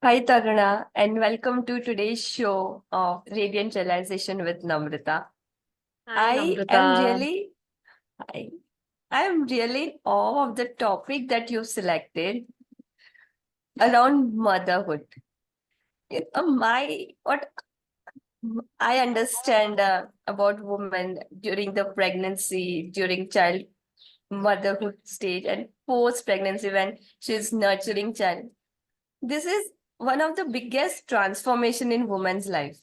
Hi Taruna, and welcome to today's show of Radiant Realization with Namrata. Hi, I am Namrata. really, I, I am really in awe of the topic that you've selected around motherhood. What I understand about women during the pregnancy, during child motherhood stage, and post pregnancy when she's nurturing child. This is one of the biggest transformation in woman's life,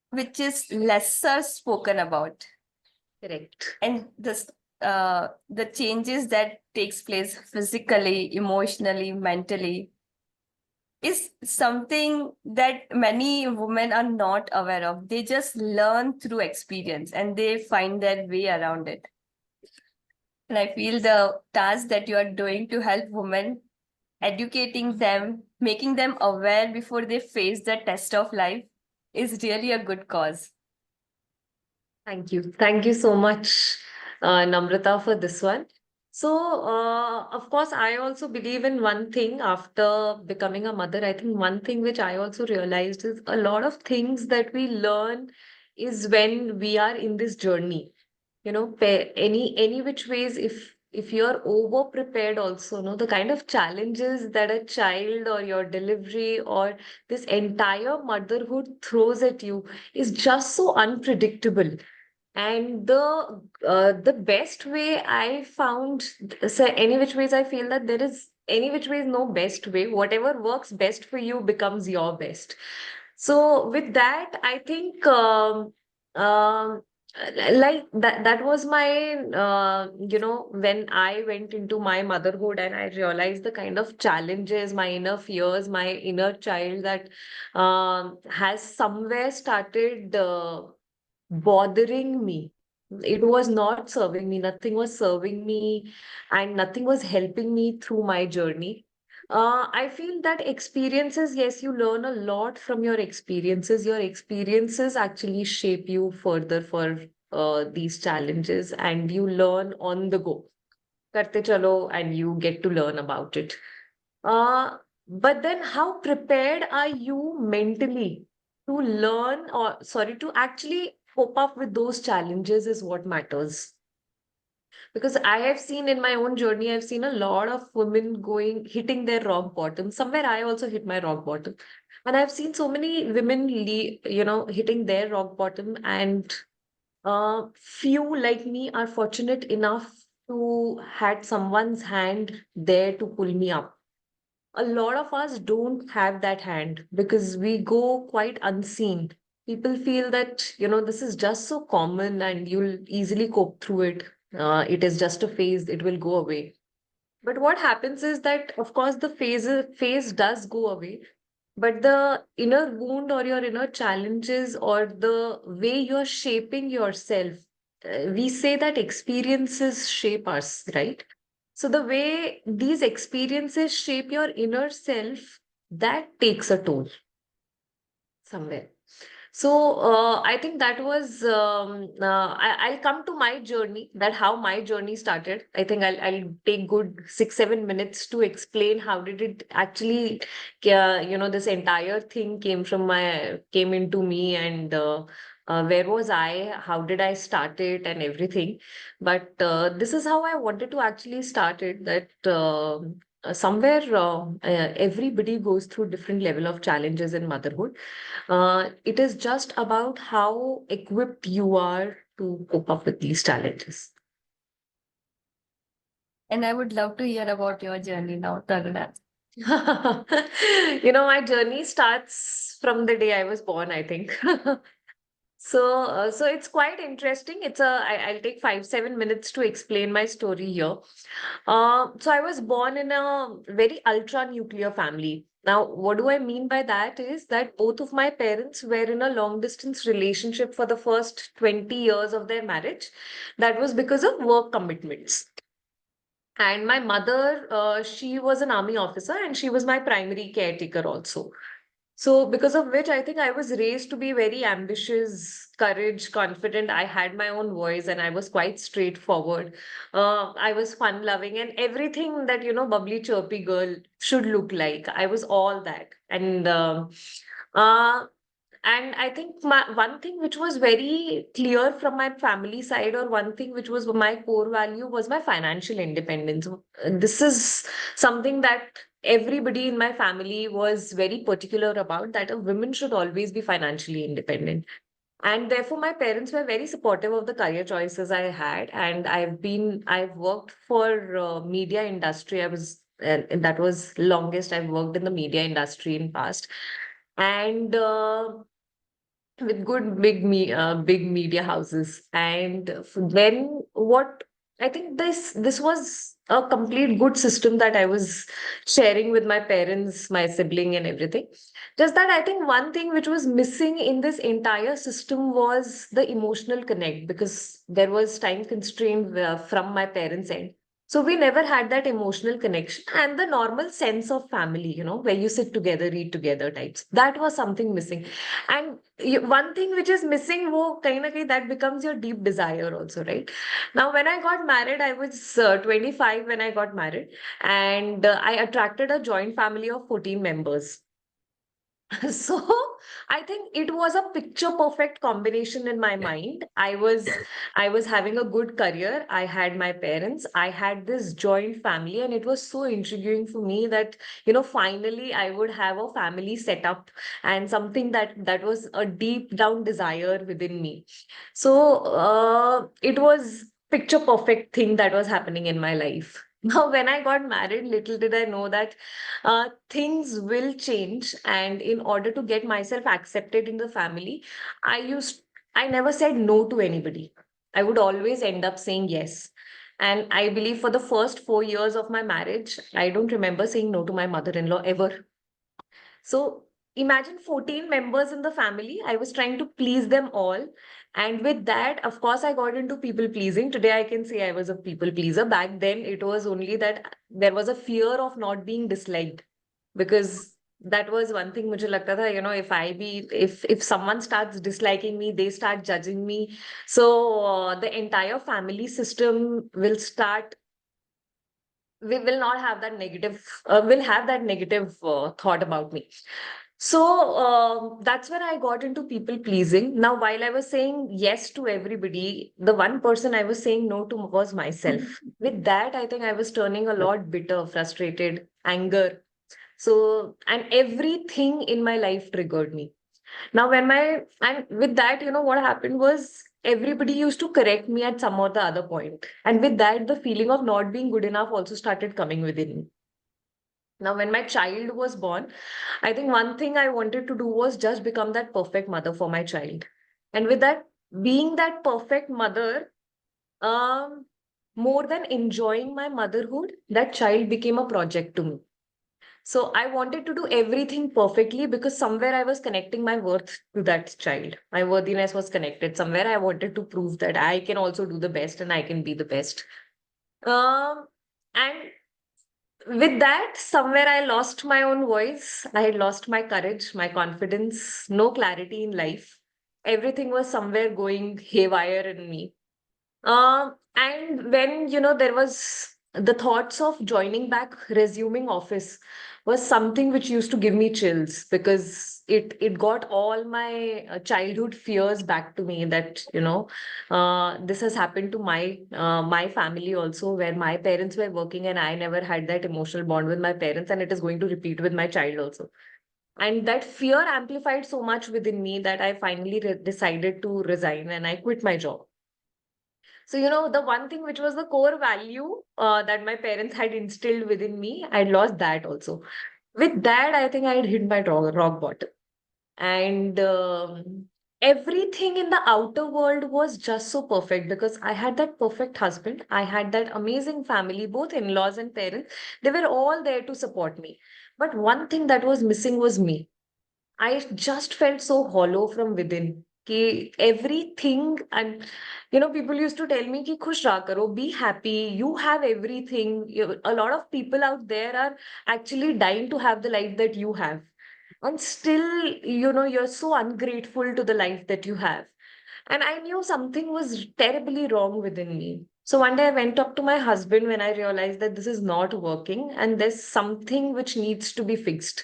which is lesser spoken about, Correct. and the changes that takes place physically, emotionally, mentally is something that many women are not aware of. They just learn through experience and they find their way around it. And I feel the task that you are doing to help women, educating them, making them aware before they face the test of life is really a good cause. Thank you. Thank you so much, Namrata, for this one. So, of course, I also believe in one thing after becoming a mother. I think one thing which I also realized is a lot of things that we learn is when we are in this journey. Any which ways, if you're over prepared also, the kind of challenges that a child or your delivery or this entire motherhood throws at you is just so unpredictable. And the best way I found, so any which ways I feel that there is any which way is no best way. Whatever works best for you becomes your best. So with that, I think um, like that was my when I went into my motherhood and I realized the kind of challenges, my inner fears, my inner child that has somewhere started bothering me. It was not serving me, nothing was serving me, and nothing was helping me through my journey. I feel that experiences, yes, you learn a lot from your experiences. Your experiences actually shape you further for these challenges, and you learn on the go. Karte chalo, and you get to learn about it. Uh, but then, how prepared are you mentally to learn or, sorry, to actually cope up with those challenges is what matters. Because I have seen in my own journey, I've seen a lot of women hitting their rock bottom. Somewhere I also hit my rock bottom. And I've seen so many women, hitting their rock bottom, and few like me are fortunate enough to had someone's hand there to pull me up. A lot of us don't have that hand because we go quite unseen. People feel that, this is just so common and you'll easily cope through it. It is just a phase, it will go away. But what happens is that, of course, the phase does go away. But the inner wound or your inner challenges or the way you're shaping yourself, we say that experiences shape us, right? So the way these experiences shape your inner self, that takes a toll somewhere. So I think that was I'll come to my journey, that how my journey started. I think I'll take good 6-7 minutes to explain how did it actually, this entire thing came into me, and where was I, how did I start it, and everything. But this is how I wanted to actually start it. That somewhere everybody goes through different level of challenges in motherhood. It is just about how equipped you are to cope up with these challenges. And I would love to hear about your journey now, Taruna. My journey starts from the day I was born, I think. So it's quite interesting. I'll take 5-7 minutes to explain my story here. So I was born in a very ultra nuclear family. Now, what do I mean by that is that both of my parents were in a long distance relationship for the first 20 years of their marriage. That was because of work commitments. And my mother, she was an army officer and she was my primary caretaker also. So because of which I think I was raised to be very ambitious, courage, confident. I had my own voice and I was quite straightforward. I was fun loving and everything that, bubbly, chirpy girl should look like. I was all that. Uh, and I think one thing which was very clear from my family side, or one thing which was my core value, was my financial independence. This is something that everybody in my family was very particular about, that a woman should always be financially independent. And therefore, my parents were very supportive of the career choices I had. And I've worked for media industry. And that was longest I've worked in the media industry in past. And with good big media houses. And then what I think this was a complete good system that I was sharing with my parents, my sibling, and everything. Just that I think one thing which was missing in this entire system was the emotional connect, because there was time constraint from my parents' end. So we never had that emotional connection and the normal sense of family, where you sit together, eat together types. That was something missing. And one thing which is missing, wo kahin na kahin, that becomes your deep desire also, right? Now, when I got married, I was 25 when I got married, and I attracted a joint family of 14 members. So I think it was a picture perfect combination in my mind. I was having a good career. I had my parents. I had this joint family, and it was so intriguing for me that, finally I would have a family set up, and something that was a deep down desire within me. So it was picture perfect thing that was happening in my life. Now, when I got married, little did I know that things will change. And in order to get myself accepted in the family, I used, I never said no to anybody. I would always end up saying yes. And I believe for the first 4 years of my marriage, I don't remember saying no to my mother-in-law ever. So imagine 14 members in the family. I was trying to please them all. And with that, of course, I got into people pleasing. Today, I can say I was a people pleaser. Back then, it was only that there was a fear of not being disliked, because that was one thing mujhe lagta tha, if someone starts disliking me, they start judging me. So the entire family system will start, we will not have that negative, will have that negative thought about me. So that's where I got into people pleasing. Now, while I was saying yes to everybody, the one person I was saying no to was myself. With that, I think I was turning a lot bitter, frustrated, anger. So, and everything in my life triggered me. Now, and with that, what happened was everybody used to correct me at some or the other point. And with that, the feeling of not being good enough also started coming within me. Now, when my child was born, I think one thing I wanted to do was just become that perfect mother for my child. And with that, being that perfect mother, um, more than enjoying my motherhood, that child became a project to me. So I wanted to do everything perfectly, because somewhere I was connecting my worth to that child. My worthiness was connected. Somewhere I wanted to prove that I can also do the best and I can be the best. And with that, somewhere I lost my own voice. I had lost my courage, my confidence, no clarity in life. Everything was somewhere going haywire in me. And when, there was the thoughts of joining back, resuming office was something which used to give me chills, because it got all my childhood fears back to me, that, this has happened to my family also, where my parents were working and I never had that emotional bond with my parents, and it is going to repeat with my child also. And that fear amplified so much within me that I finally decided to resign and I quit my job. So, the one thing which was the core value that my parents had instilled within me, I lost that also. With that, I think I had hit my rock bottom. And everything in the outer world was just so perfect, because I had that perfect husband. I had that amazing family, both in laws and parents. They were all there to support me. But one thing that was missing was me. I just felt so hollow from within. Ki everything, and people used to tell me ki khush raha karo, be happy, you have everything. A lot of people out there are actually dying to have the life that you have. And still, you're so ungrateful to the life that you have. And I knew something was terribly wrong within me. So one day I went up to my husband when I realized that this is not working and there's something which needs to be fixed.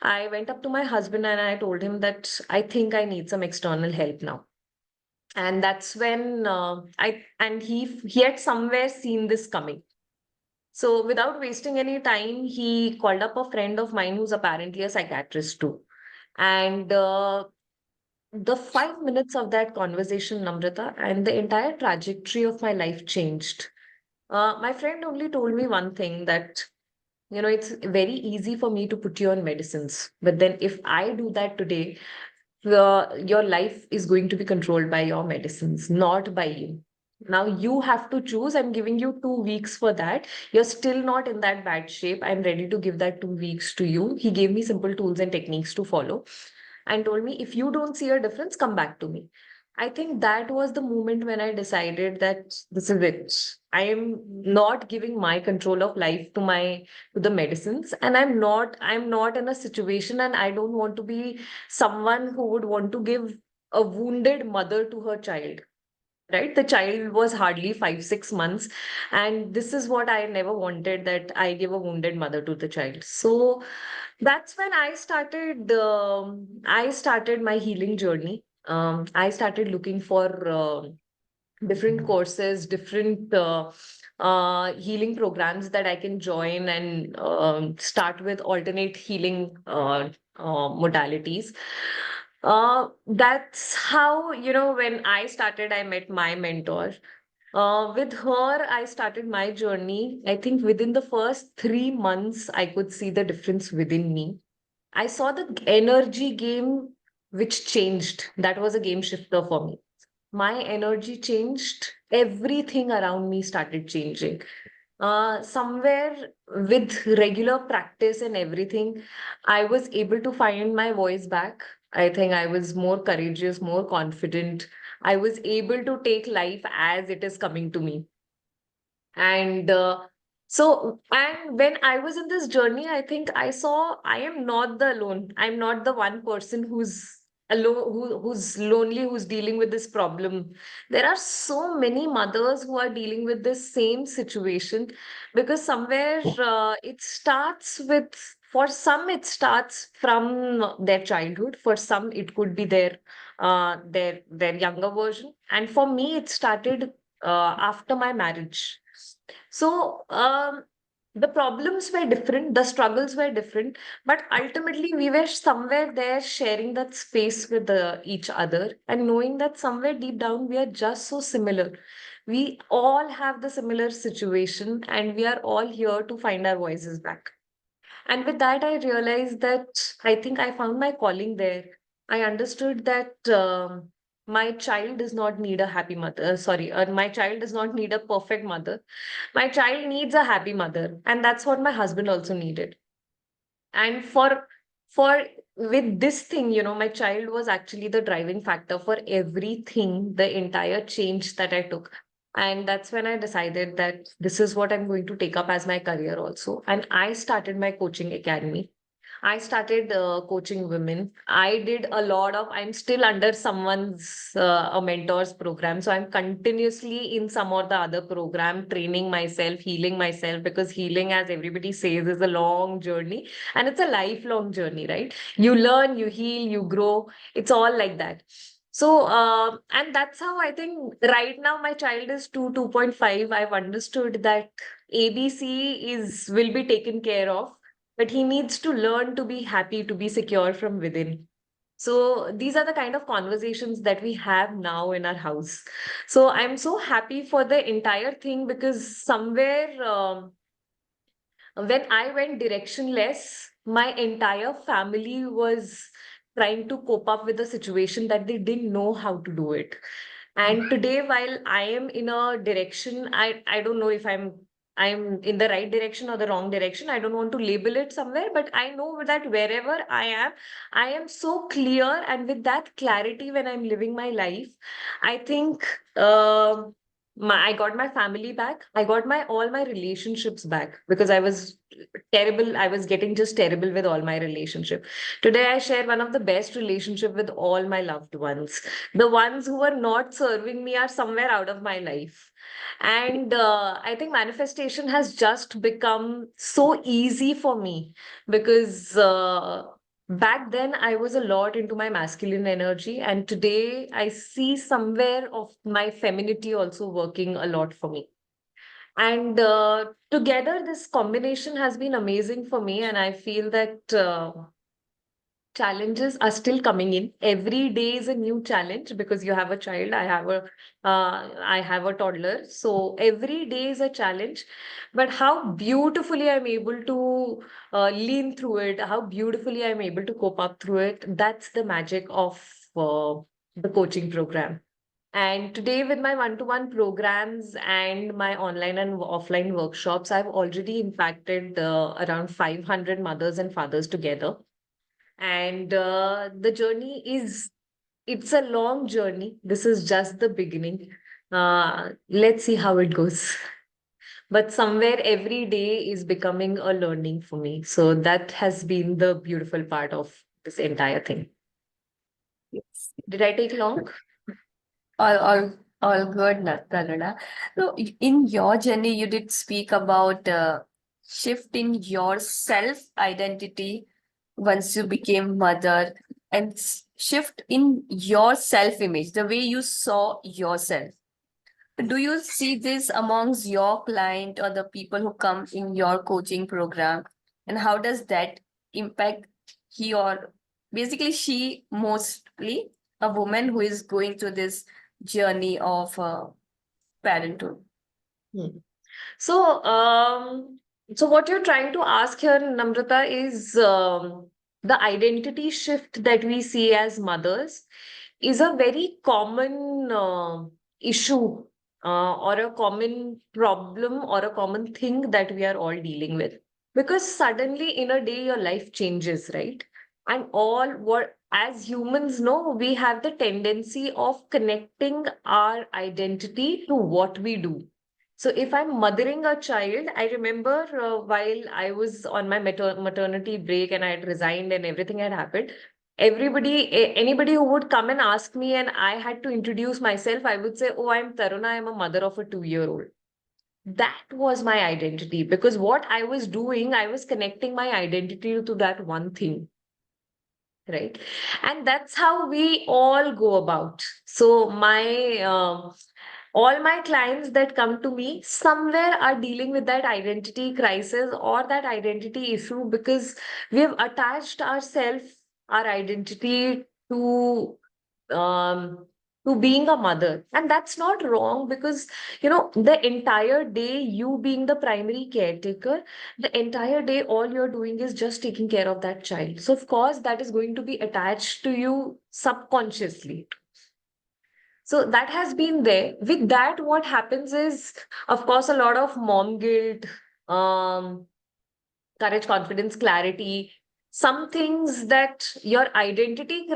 I went up to my husband and I told him that I think I need some external help now. And that's when he had somewhere seen this coming. So without wasting any time, he called up a friend of mine who's apparently a psychiatrist too. And the 5 minutes of that conversation, Namrata, and the entire trajectory of my life changed. My friend only told me one thing, that, it's very easy for me to put you on medicines. But then if I do that today, your life is going to be controlled by your medicines, not by you. Now you have to choose. I'm giving you 2 weeks for that. You're still not in that bad shape. I'm ready to give that 2 weeks to you. He gave me simple tools and techniques to follow and told me, if you don't see a difference, come back to me. I think that was the moment when I decided that this is it. I am not giving my control of life to the medicines, and I'm not in a situation, and I don't want to be someone who would want to give a wounded mother to her child. Right? The child was hardly 5, 6 months, and this is what I never wanted, that I give a wounded mother to the child. So that's when I started my healing journey. I started looking for different courses, different healing programs that I can join, and start with alternate healing modalities. That's how, when I started, I met my mentor. With her, I started my journey. I think within the first 3 months, I could see the difference within me. I saw the energy game which changed. That was a game shifter for me. My energy changed. Everything around me started changing. Somewhere with regular practice and everything, I was able to find my voice back. I think I was more courageous, more confident. I was able to take life as it is coming to me. And when I was in this journey, I think I saw I am not the alone. I'm not the one person who's alone, who's lonely, who's dealing with this problem. There are so many mothers who are dealing with this same situation, because somewhere it starts with, for some, it starts from their childhood. For some, it could be their younger version. And for me, it started after my marriage. So the problems were different, the struggles were different, but ultimately we were somewhere there sharing that space with each other, and knowing that somewhere deep down we are just so similar. We all have the similar situation, and we are all here to find our voices back. And with that, I realized that I think I found my calling there. I understood that my child does not need a happy mother. Sorry, my child does not need a perfect mother. My child needs a happy mother. And that's what my husband also needed. And for with this thing, my child was actually the driving factor for everything, the entire change that I took. And that's when I decided that this is what I'm going to take up as my career also. And I started my coaching academy. I started coaching women. I did a lot of, I'm still under someone's, a mentor's program. So I'm continuously in some or the other program, training myself, healing myself, because healing, as everybody says, is a long journey, and it's a lifelong journey, right? You learn, you heal, you grow. It's all like that. So, and that's how I think right now my child is 2.5. I've understood that ABC will be taken care of, but he needs to learn to be happy, to be secure from within. So these are the kind of conversations that we have now in our house. So I'm so happy for the entire thing, because somewhere when I went directionless, my entire family was trying to cope up with a situation that they didn't know how to do it. And today, while I am in a direction, I don't know if I'm in the right direction or the wrong direction. I don't want to label it somewhere, but I know that wherever I am so clear, and with that clarity when I'm living my life, I think. I got my family back. I got all my relationships back because I was terrible. I was getting just terrible with all my relationship. Today, I share one of the best relationship with all my loved ones. The ones who were not serving me are somewhere out of my life. And I think manifestation has just become so easy for me because back then I was a lot into my masculine energy, and today I see somewhere of my femininity also working a lot for me. And together, this combination has been amazing for me, and I feel that challenges are still coming in. Every day is a new challenge because you have a child. I have a toddler, so every day is a challenge. But how beautifully I'm able to lean through it, how beautifully I'm able to cope up through it. That's the magic of the coaching program. And today, with my one-to-one programs and my online and offline workshops, I've already impacted around 500 mothers and fathers together. And the journey it's a long journey. This is just the beginning. Let's see how it goes. But somewhere every day is becoming a learning for me. So that has been the beautiful part of this entire thing. Yes. Did I take long? All, all, all good, Taruna. So, in your journey, you did speak about shifting your self identity once you became mother, and shift in your self image, the way you saw yourself. Do you see this amongst your client or the people who come in your coaching program? And how does that impact he or basically she, mostly a woman who is going through this journey of parenthood? Hmm. So, so what you're trying to ask here, Namrata, is the identity shift that we see as mothers is a very common issue or a common problem or a common thing that we are all dealing with. Because suddenly in a day, your life changes, right? And all what as humans know, we have the tendency of connecting our identity to what we do. So if I'm mothering a child, I remember while I was on my maternity break and I had resigned and everything had happened, anybody who would come and ask me and I had to introduce myself, I would say, "Oh, I'm Taruna. I'm a mother of a 2-year-old." That was my identity because what I was doing, I was connecting my identity to that one thing, right? And that's how we all go about. So my all my clients that come to me somewhere are dealing with that identity crisis or that identity issue because we have attached our identity um, to being a mother. And that's not wrong because, the entire day, you being the primary caretaker, the entire day, all you're doing is just taking care of that child. So, of course, that is going to be attached to you subconsciously. So that has been there. With that, what happens is, of course, a lot of mom guilt, um, courage, confidence, clarity, some things that your identity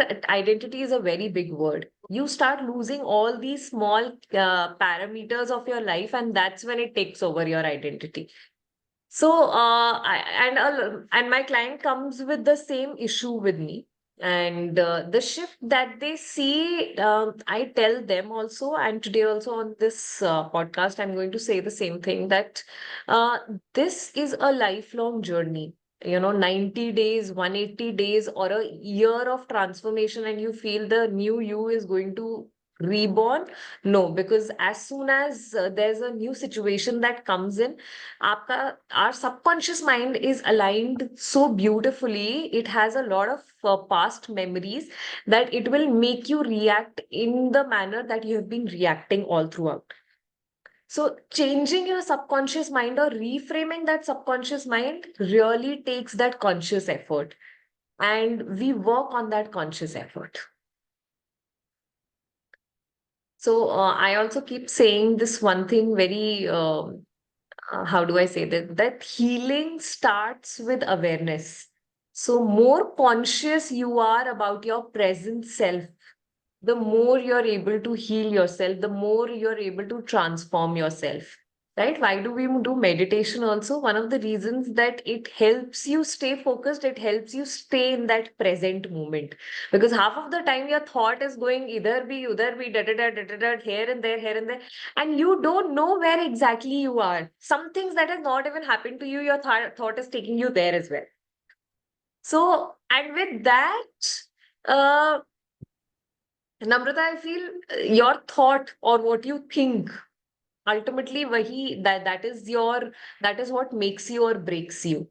is a very big word. You start losing all these small parameters of your life, and that's when it takes over your identity. So, and my client comes with the same issue with me, and the shift that they see, I tell them also, and today also on this podcast, I'm going to say the same thing that uh, this is a lifelong journey. 90 days, 180 days, or a year of transformation, and you feel the new you is going to reborn. No, because as soon as there's a new situation that comes in, our subconscious mind is aligned so beautifully. It has a lot of past memories that it will make you react in the manner that you have been reacting all throughout. So changing your subconscious mind or reframing that subconscious mind really takes that conscious effort, and we work on that conscious effort. So I also keep saying this one thing very how do I say that? That healing starts with awareness. So, more conscious you are about your present self, the more you're able to heal yourself, the more you're able to transform yourself. Right? Why do we do meditation also? One of the reasons that it helps you stay focused, it helps you stay in that present moment. Because half of the time your thought is going either be, udhar be, da da da da da da, here and there, and you don't know where exactly you are. Some things that has not even happened to you, your thought is taking you there as well. So, and with that, uh, Namrata, I feel your thought or what you think ultimately that is what makes you or breaks you.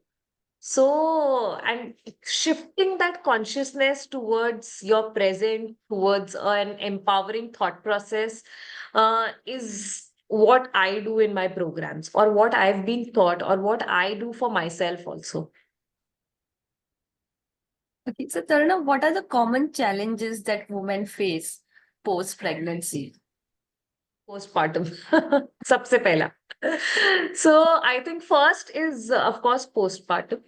So, and shifting that consciousness towards your present, towards an empowering thought process, is what I do in my programs, or what I've been taught, or what I do for myself also. Okay, so Taruna, what are the common challenges that women face post pregnancy? Postpartum. सबसे पहला. So I think first is of course postpartum.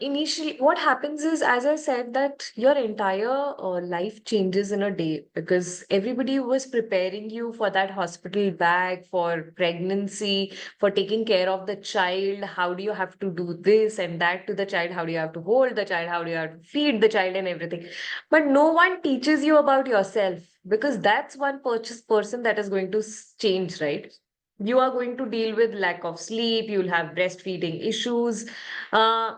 Initially, what happens is, as I said, that your entire life changes in a day, because everybody was preparing you for that hospital bag, for pregnancy, for taking care of the child. How do you have to do this and that to the child? How do you have to hold the child? How do you have to feed the child and everything? But no one teaches you about yourself, because that's one person that is going to change, right? You are going to deal with lack of sleep, you'll have breastfeeding issues, uh,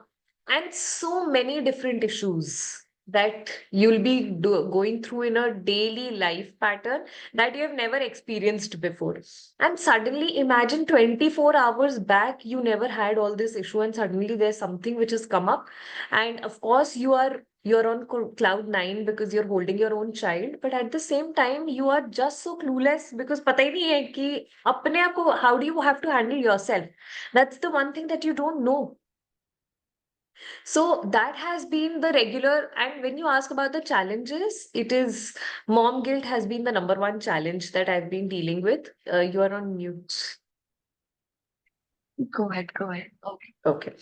and so many different issues that you'll be going through in a daily life pattern that you have never experienced before. And suddenly imagine 24 hours back, you never had all this issue, and suddenly there's something which has come up. And of course, you're on cloud nine because you're holding your own child, but at the same time you are just so clueless because पता ही नहीं है कि अपने आप को how do you have to handle yourself. That's the one thing that you don't know. So that has been the regular. And when you ask about the challenges, it is mom guilt has been the number one challenge that I've been dealing with. You are on mute. Go ahead, go ahead. Okay. Okay.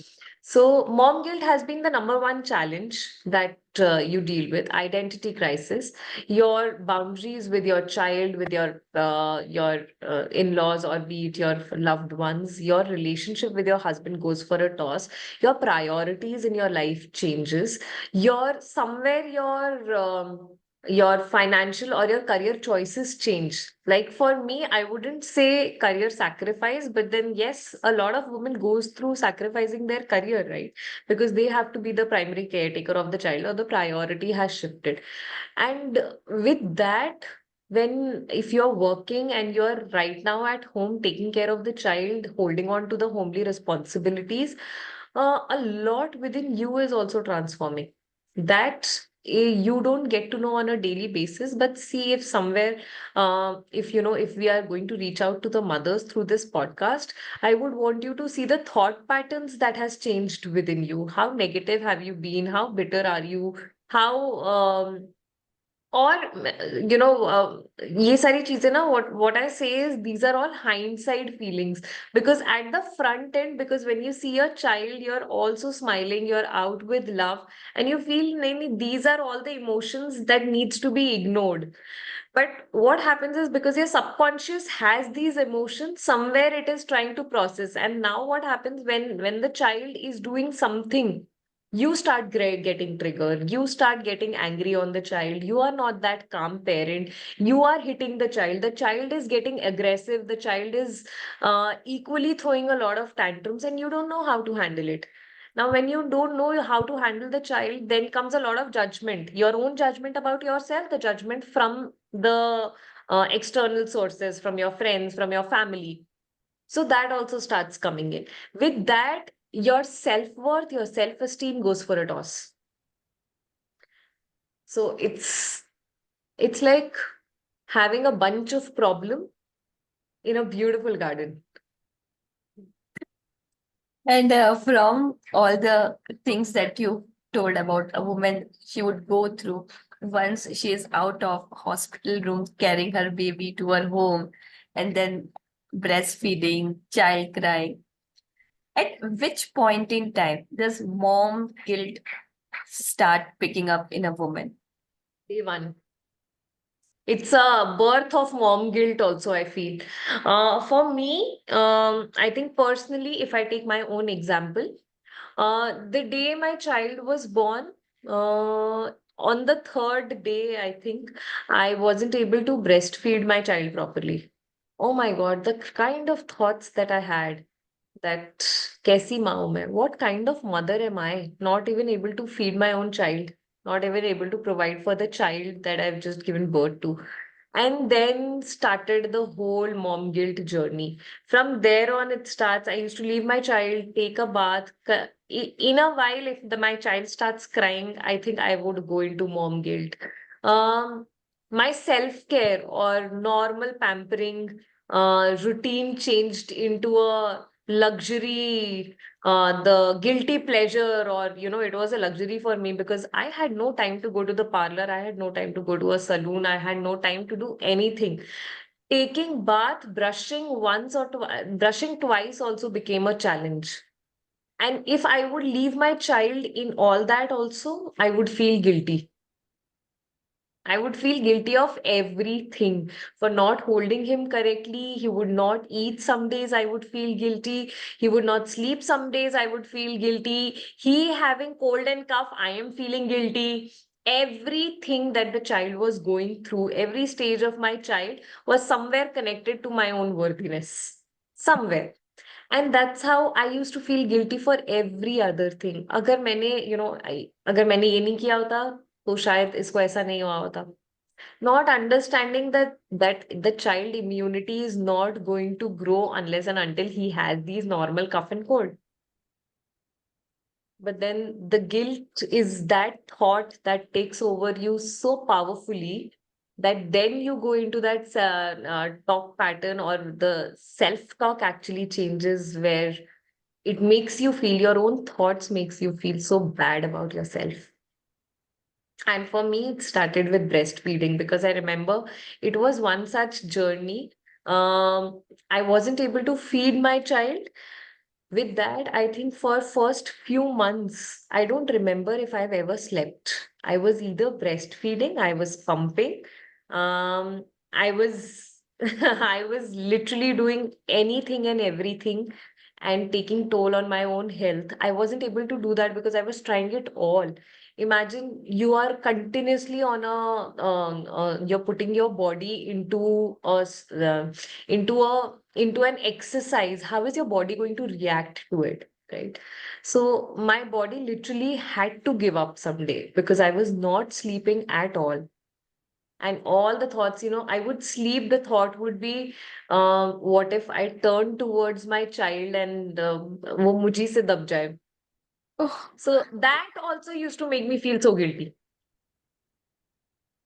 So, mom guilt has been the number one challenge that you deal with. Identity crisis, your boundaries with your child, with your in-laws, or be it your loved ones. Your relationship with your husband goes for a toss. Your priorities in your life changes. Your financial or your career choices change. Like for me, I wouldn't say career sacrifice, but then yes, a lot of women goes through sacrificing their career, right? Because they have to be the primary caretaker of the child, or the priority has shifted. And with that, when if you're working and you're right now at home taking care of the child, holding on to the homely responsibilities, a lot within you is also transforming. That you don't get to know on a daily basis, but see if somewhere, if you know, if we are going to reach out to the mothers through this podcast, I would want you to see the thought patterns that has changed within you. How negative have you been? How bitter are you? How और ये सारी चीजें ना, what I say is these are all hindsight feelings, because at the front end, because when you see your child, you're also smiling, you're out with love, and you feel nahi, these are all the emotions that needs to be ignored. But what happens is, because your subconscious has these emotions, somewhere it is trying to process. And now what happens when the child is doing something, you start getting triggered, you start getting angry on the child, you are not that calm parent, you are hitting the child is getting aggressive, the child is equally throwing a lot of tantrums, and you don't know how to handle it. Now, when you don't know how to handle the child, then comes a lot of judgment, your own judgment about yourself, the judgment from the external sources, from your friends, from your family. So that also starts coming in. With that, your self-worth, your self-esteem goes for a toss. So it's like having a bunch of problem in a beautiful garden. And from all the things that you told about a woman she would go through once she is out of hospital room, carrying her baby to her home, and then breastfeeding, child crying. At which point in time does mom guilt start picking up in a woman? Day one. It's a birth of mom guilt also, I feel. For me, I think personally, if I take my own example, the day my child was born, on the third day, I think I wasn't able to breastfeed my child properly. Oh my God, the kind of thoughts that I had, that कैसी माँ हूँ मैं? What kind of mother am I? Not even able to feed my own child, not even able to provide for the child that I've just given birth to. And then started the whole mom guilt journey. From there on, it starts. I used to leave my child, take a bath. In a while, if my child starts crying, I think I would go into mom guilt. Um, my self-care or normal pampering routine changed into a luxury, the guilty pleasure, or it was a luxury for me because I had no time to go to the parlor, I had no time to go to a saloon, I had no time to do anything. Taking bath, brushing twice also became a challenge. And if I would leave my child in all that also, I would feel guilty. I would feel guilty of everything for not holding him correctly. He would not eat some days, I would feel guilty. He would not sleep some days, I would feel guilty. He having cold and cough, I am feeling guilty. Everything that the child was going through, every stage of my child was somewhere connected to my own worthiness. Somewhere. And that's how I used to feel guilty for every other thing. अगर मैंने ये नहीं किया होता तो शायद इसको ऐसा नहीं हुआ होता. Not understanding that the child immunity is not going to grow unless and until he has these normal cough and cold. But then the guilt is that thought that takes over you so powerfully that then you go into that talk pattern, or the self-talk actually changes, where it makes you feel, your own thoughts makes you feel so bad about yourself. And for me, it started with breastfeeding because I remember it was one such journey. I wasn't able to feed my child. With that, I think for first few months, I don't remember if I've ever slept. I was either breastfeeding, I was pumping, I was I was literally doing anything and everything and taking toll on my own health. I wasn't able to do that because I was trying it all. Imagine you are continuously on you're putting your body into an exercise. How is your body going to react to it, right? So my body literally had to give up someday because I was not sleeping at all. And all the thoughts, I would sleep, the thought would be, what if I turn towards my child and वो मुझी से दब जाए. Oh. So that also used to make me feel so guilty.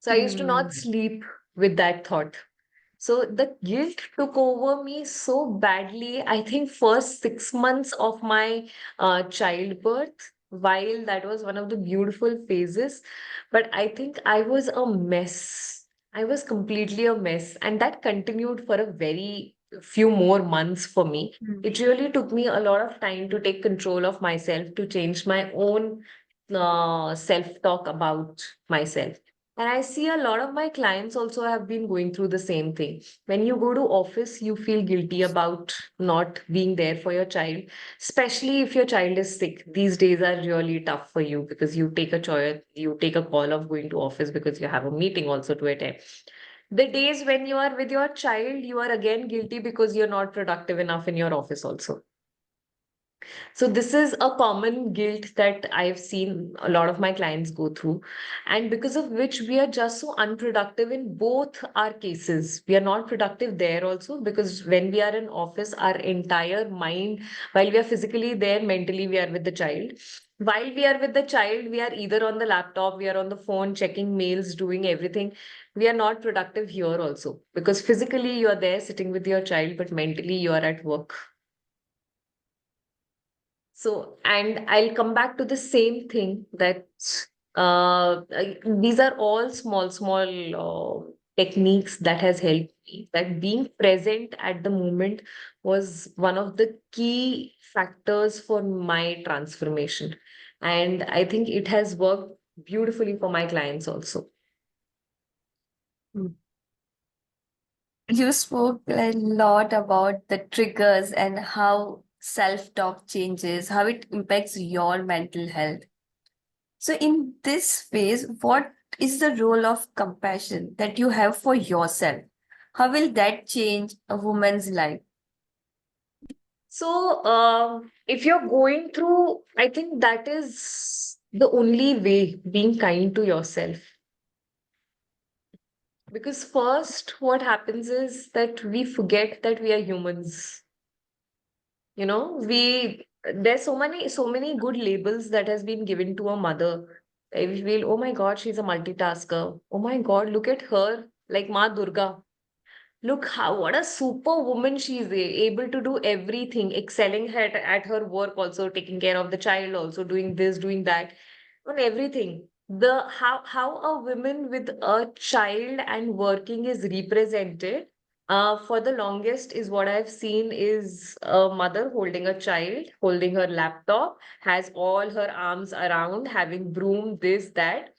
So I used to not Hmm. sleep with that thought. So the guilt took over me so badly. I think first 6 months of my childbirth, while that was one of the beautiful phases, but I think I was a mess. I was completely a mess, and that continued for a very few more months for me. Hmm. It really took me a lot of time to take control of myself, to change my own self-talk about myself. And I see a lot of my clients also have been going through the same thing. When you go to office, you feel guilty about not being there for your child, especially if your child is sick. These days are really tough for you because you take a choice, you take a call of going to office because you have a meeting also to attend. The days when you are with your child, you are again guilty because you're not productive enough in your office also. So this is a common guilt that I've seen a lot of my clients go through, and because of which we are just so unproductive in both our cases. We are not productive there also because when we are in office, our entire mind, while we are physically there, mentally we are with the child. While we are with the child, we are either on the laptop, we are on the phone, checking mails, doing everything. We are not productive here also because physically you are there sitting with your child, but mentally you are at work. So, and I'll come back to the same thing that these are all small techniques that has helped me. That being present at the moment was one of the key factors for my transformation. And I think it has worked beautifully for my clients also. Hmm. You spoke a lot about the triggers and how self-talk changes, how it impacts your mental health. So, in this phase, what is the role of compassion that you have for yourself? How will that change a woman's life? So, if you're going through, I think that is the only way, being kind to yourself. Because first, what happens is that we forget that we are humans. You know, there's so many good labels that has been given to a mother. We feel, oh my God, she's a multitasker. Oh my God, look at her, like Ma Durga. Look how what a super woman she is, able to do everything, excelling at her work, also taking care of the child, also doing this, doing that, on everything. The how a woman with a child and working is represented. For the longest is what I've seen is a mother holding a child, holding her laptop, has all her arms around, having broom, this, that.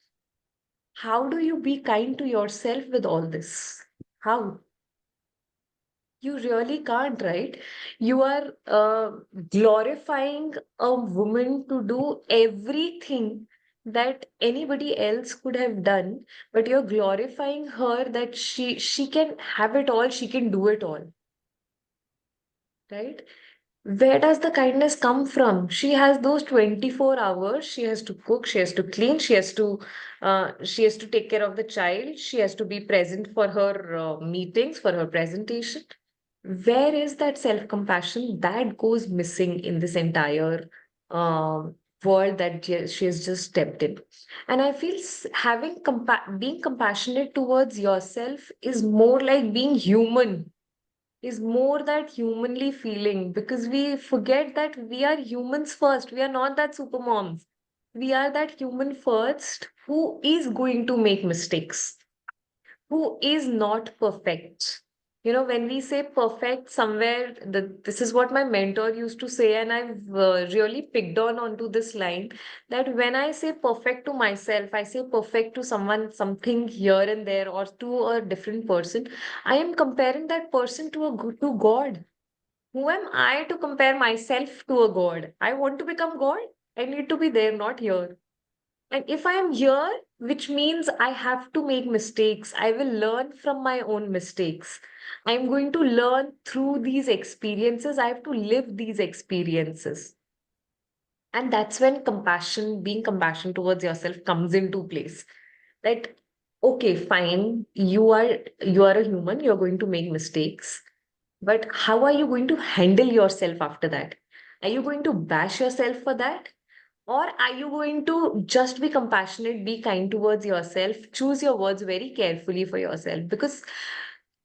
How do you be kind to yourself with all this? How? You really can't, right? You are glorifying a woman to do everything that anybody else could have done, but you're glorifying her that she can have it all, she can do it all, right? Where does the kindness come from? She has those 24 hours. She has to cook, she has to clean, she has to take care of the child, she has to be present for her meetings, for her presentation. Where is that self-compassion that goes missing in this entire um world that she has just stepped in? And I feel being compassionate towards yourself is more like being human, is more that humanly feeling, because we forget that we are humans first. We are not that super moms. We are that human first who is going to make mistakes, who is not perfect. You know, when we say perfect, somewhere this is what my mentor used to say, and I've really picked on onto this line, that when I say perfect to myself, I say perfect to someone, something here and there, or to a different person. I am comparing that person to to God. Who am I to compare myself to a God? I want to become God. I need to be there, not here. And if I am here, which means I have to make mistakes, I will learn from my own mistakes. I'm going to learn through these experiences. I have to live these experiences. And that's when compassion, being compassionate towards yourself comes into place. That, okay, fine, you are a human, you're going to make mistakes. But how are you going to handle yourself after that? Are you going to bash yourself for that? Or are you going to just be compassionate, be kind towards yourself, choose your words very carefully for yourself? Because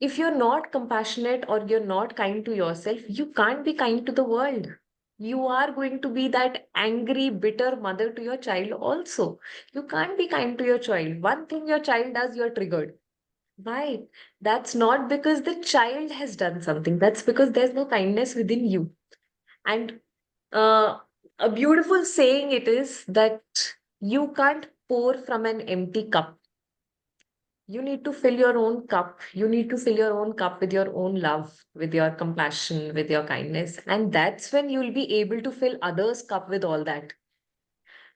if you're not compassionate or you're not kind to yourself, you can't be kind to the world. You are going to be that angry, bitter mother to your child also. You can't be kind to your child. One thing your child does, you're triggered. Why? That's not because the child has done something. That's because there's no kindness within you. And uh, a beautiful saying it is that you can't pour from an empty cup. You need to fill your own cup. You need to fill your own cup with your own love, with your compassion, with your kindness. And that's when you'll be able to fill others' cup with all that.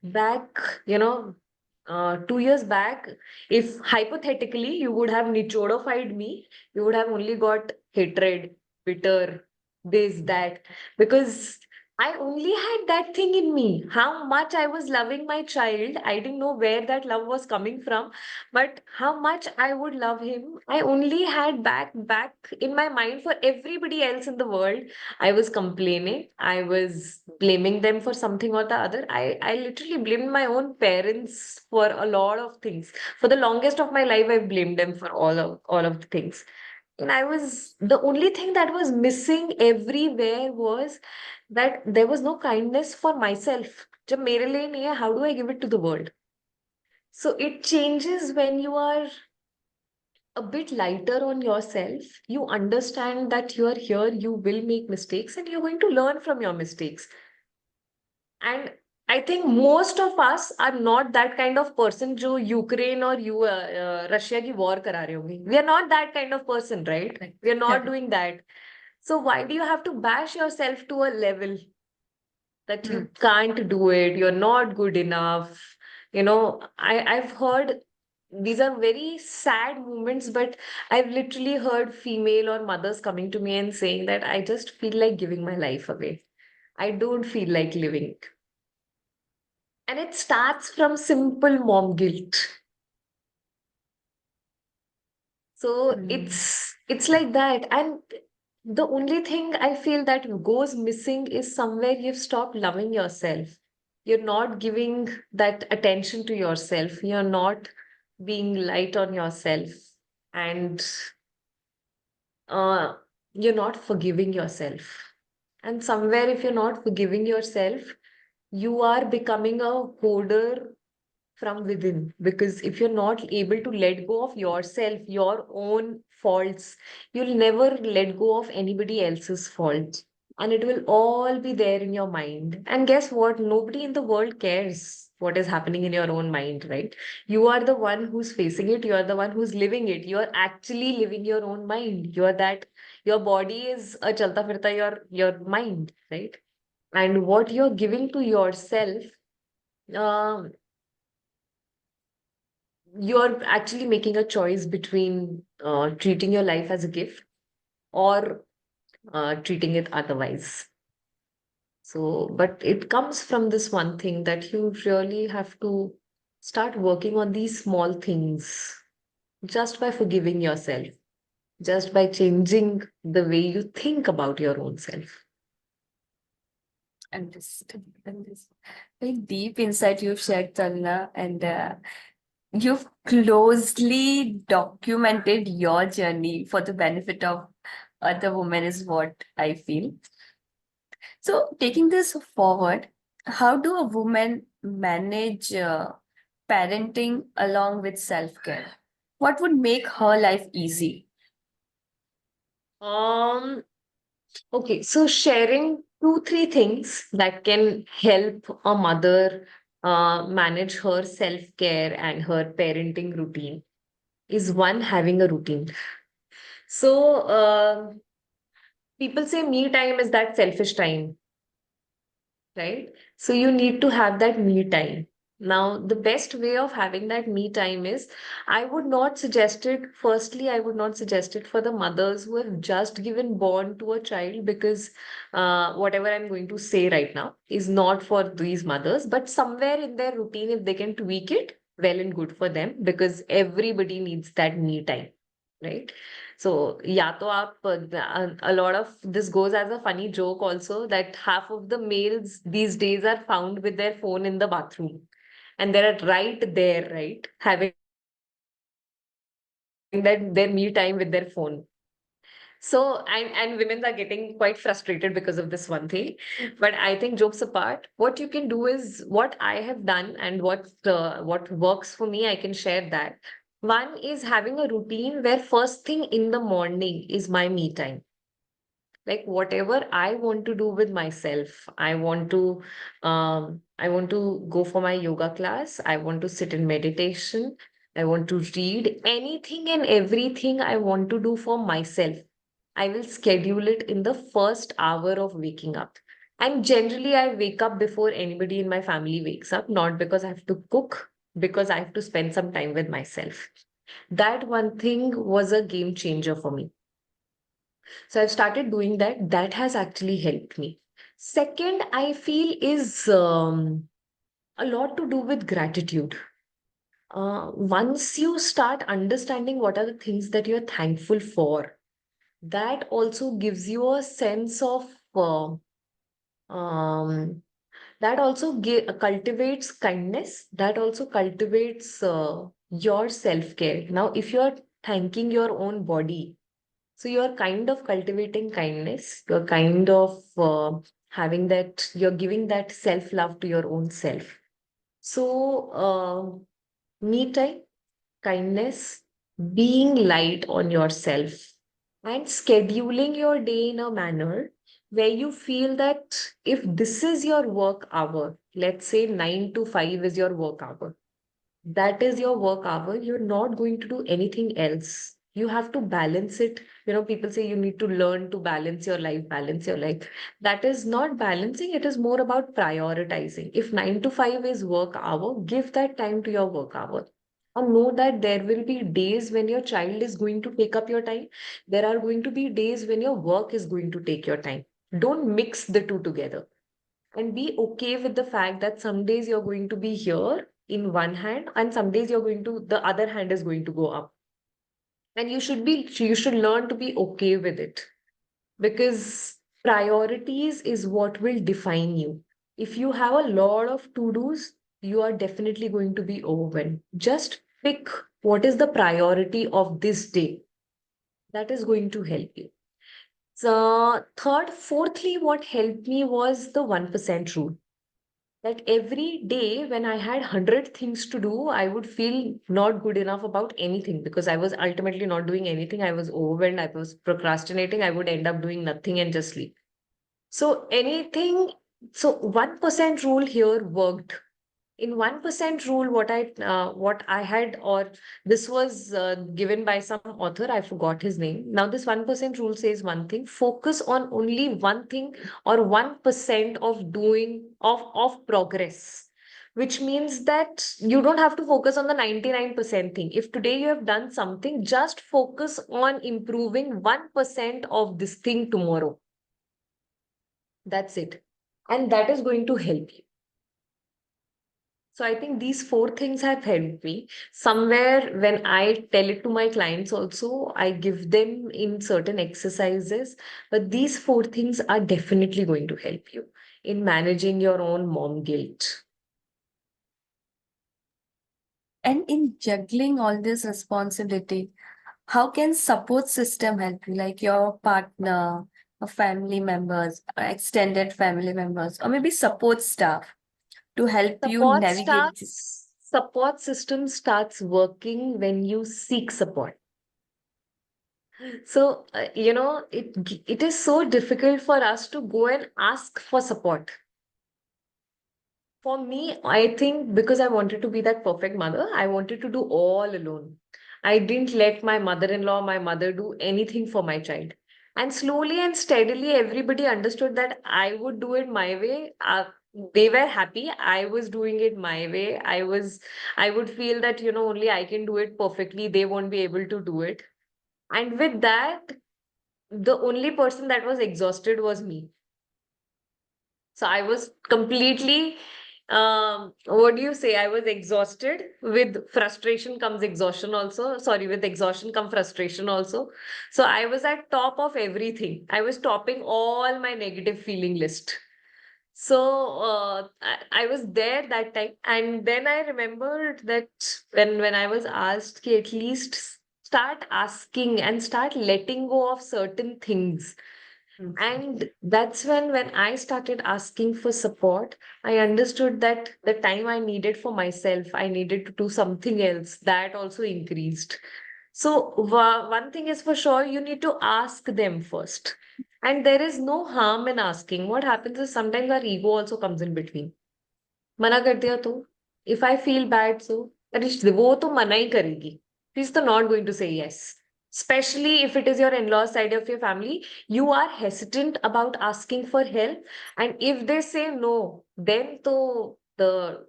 Back, 2 years back, if hypothetically you would have nichodified me, you would have only got hatred, bitter, this, that, because I only had that thing in me. How much I was loving my child, I didn't know where that love was coming from, but how much I would love him, I only had back in my mind for everybody else in the world. I was complaining. I was blaming them for something or the other. I literally blamed my own parents for a lot of things. For the longest of my life, I blamed them for all of the things. And I was the only thing that was missing everywhere was that there was no kindness for myself. जब मेरे लिए नहीं है, how do I give it to the world? So it changes when you are a bit lighter on yourself. You understand that you are here, you will make mistakes, and you're going to learn from your mistakes. And I think most of us are not that kind of person जो Ukraine और Russia की war करा रहे होंगे. We are not that kind of person, right? We are not doing that. So why do you have to bash yourself to a level that you can't do it? You're not good enough. You know, I've heard these are very sad moments, but I've literally heard female or mothers coming to me and saying that I just feel like giving my life away. I don't feel like living. And it starts from simple mom guilt. So it's like that. And the only thing I feel that goes missing is somewhere you've stopped loving yourself. You're not giving that attention to yourself. You're not being light on yourself. And uh, you're not forgiving yourself. And somewhere, if you're not forgiving yourself, you are becoming a hoarder from within. Because if you're not able to let go of yourself, your own faults, you'll never let go of anybody else's fault. And it will all be there in your mind. And guess what? Nobody in the world cares what is happening in your own mind, right? You are the one who's facing it. You are the one who's living it. You are actually living your own mind. You are that, your body is a chalta firta, your mind, right? And what you're giving to yourself, um, you're actually making a choice between treating your life as a gift or treating it otherwise. So, but it comes from this one thing that you really have to start working on these small things just by forgiving yourself, just by changing the way you think about your own self. Understood. Understood. Very deep insight you've shared, Taruna, and you've closely documented your journey for the benefit of other women, is what I feel. So, taking this forward, how do a woman manage parenting along with self-care? What would make her life easy? Um, Okay, so sharing two, three things that can help a mother manage her self-care and her parenting routine is one, having a routine. So people say me time is that selfish time, right? So you need to have that me time. Now, the best way of having that me time is, I would not suggest it. Firstly, I would not suggest it for the mothers who have just given born to a child, because whatever I'm going to say right now is not for these mothers, but somewhere in their routine, if they can tweak it, well and good for them, because everybody needs that me time, right? So, yeah, to aap, a lot of this goes as a funny joke also, that half of the males these days are found with their phone in the bathroom. And they're right there, right? Having that their me time with their phone. So, and women are getting quite frustrated because of this one thing. But I think, jokes apart, what you can do is what I have done, and what works for me, I can share that. One is having a routine where first thing in the morning is my me time. Like whatever I want to do with myself, I want to go for my yoga class, I want to sit in meditation, I want to read anything and everything I want to do for myself. I will schedule it in the first hour of waking up. And generally I wake up before anybody in my family wakes up, not because I have to cook, because I have to spend some time with myself. That one thing was a game changer for me. So I've started doing that. That has actually helped me. Second, I feel is a lot to do with gratitude. Once you start understanding what are the things that you're thankful for, that also gives you a sense of um, that also cultivates kindness. That also cultivates your self care. Now, if you're thanking your own body, so you're kind of cultivating kindness. You're kind of having that, you're giving that self love to your own self. So, me time, kindness, being light on yourself, and scheduling your day in a manner where you feel that if this is your work hour, let's say 9 to 5 is your work hour. That is your work hour. You're not going to do anything else. You have to balance it. People say you need to learn to balance your life, balance your life. That is not balancing, it is more about prioritizing. If 9 to 5 is work hour, give that time to your work hour. And know that there will be days when your child is going to take up your time. There are going to be days when your work is going to take your time. Don't mix the two together, and be okay with the fact that some days you're going to be here in one hand and some days the other hand is going to go up, and you should learn to be okay with it, because priorities is what will define you. If you have a lot of to do's, you are definitely going to be overwhelmed. Just pick what is the priority of this day. That is going to help you. So fourthly, what helped me was the 1% rule. That every day when I had 100 things to do, I would feel not good enough about anything, because I was ultimately not doing anything. I was overwhelmed. I was procrastinating. I would end up doing nothing and just sleep. So anything, so 1% rule here worked. In 1% rule, what I had, or this was given by some author, I forgot his name. Now this 1% rule says one thing: focus on only one thing, or 1% of progress, which means that you don't have to focus on the 99% thing. If today you have done something, just focus on improving 1% of this thing tomorrow. That's it, and that is going to help you. So I think these four things have helped me. Somewhere when I tell it to my clients also, I give them in certain exercises. But these four things are definitely going to help you in managing your own mom guilt. And in juggling all this responsibility, how can support system help you, like your partner, or family members, or extended family members, or maybe support staff to help you Support navigate this? starts, support system starts working when you seek support. So, it is so difficult for us to go and ask for support. For me, I think because I wanted to be that perfect mother, I wanted to do all alone. I didn't let my mother-in-law, my mother do anything for my child. And slowly and steadily, everybody understood that I would do it my way. They were happy. I was doing it my way. I would feel that, only I can do it perfectly. They won't be able to do it. And with that, the only person that was exhausted was me. So I was completely, what do you say? I was exhausted. With frustration comes exhaustion also. Sorry, with exhaustion come frustration also. So I was at top of everything. I was topping all my negative feeling list. So I was there that time. And then I remembered that when I was asked, "Ki at least start asking and start letting go of certain things." And that's when I started asking for support. I understood that the time I needed for myself, I needed to do something else. That also increased. So one thing is for sure, you need to ask them first. And there is no harm in asking. What happens is sometimes our ego also comes in between. मना कर दिया तो, if I feel bad, so अरे वो तो मना ही करेगी. She's तो not going to say yes. Especially if it is your in-law side of your family, you are hesitant about asking for help, and if they say no, then to the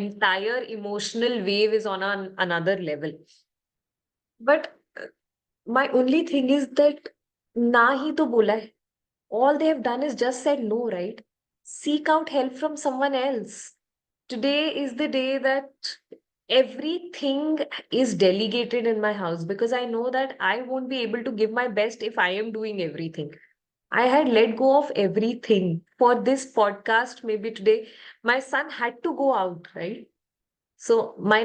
entire emotional wave is on another level. But my only thing is that ना ही तो बोला है. All they have done is just said no, right? Seek out help from someone else. Today is the day that everything is delegated in my house, because I know that I won't be able to give my best if I am doing everything. I had let go of everything for this podcast. Maybe today, my son had to go out, right? So my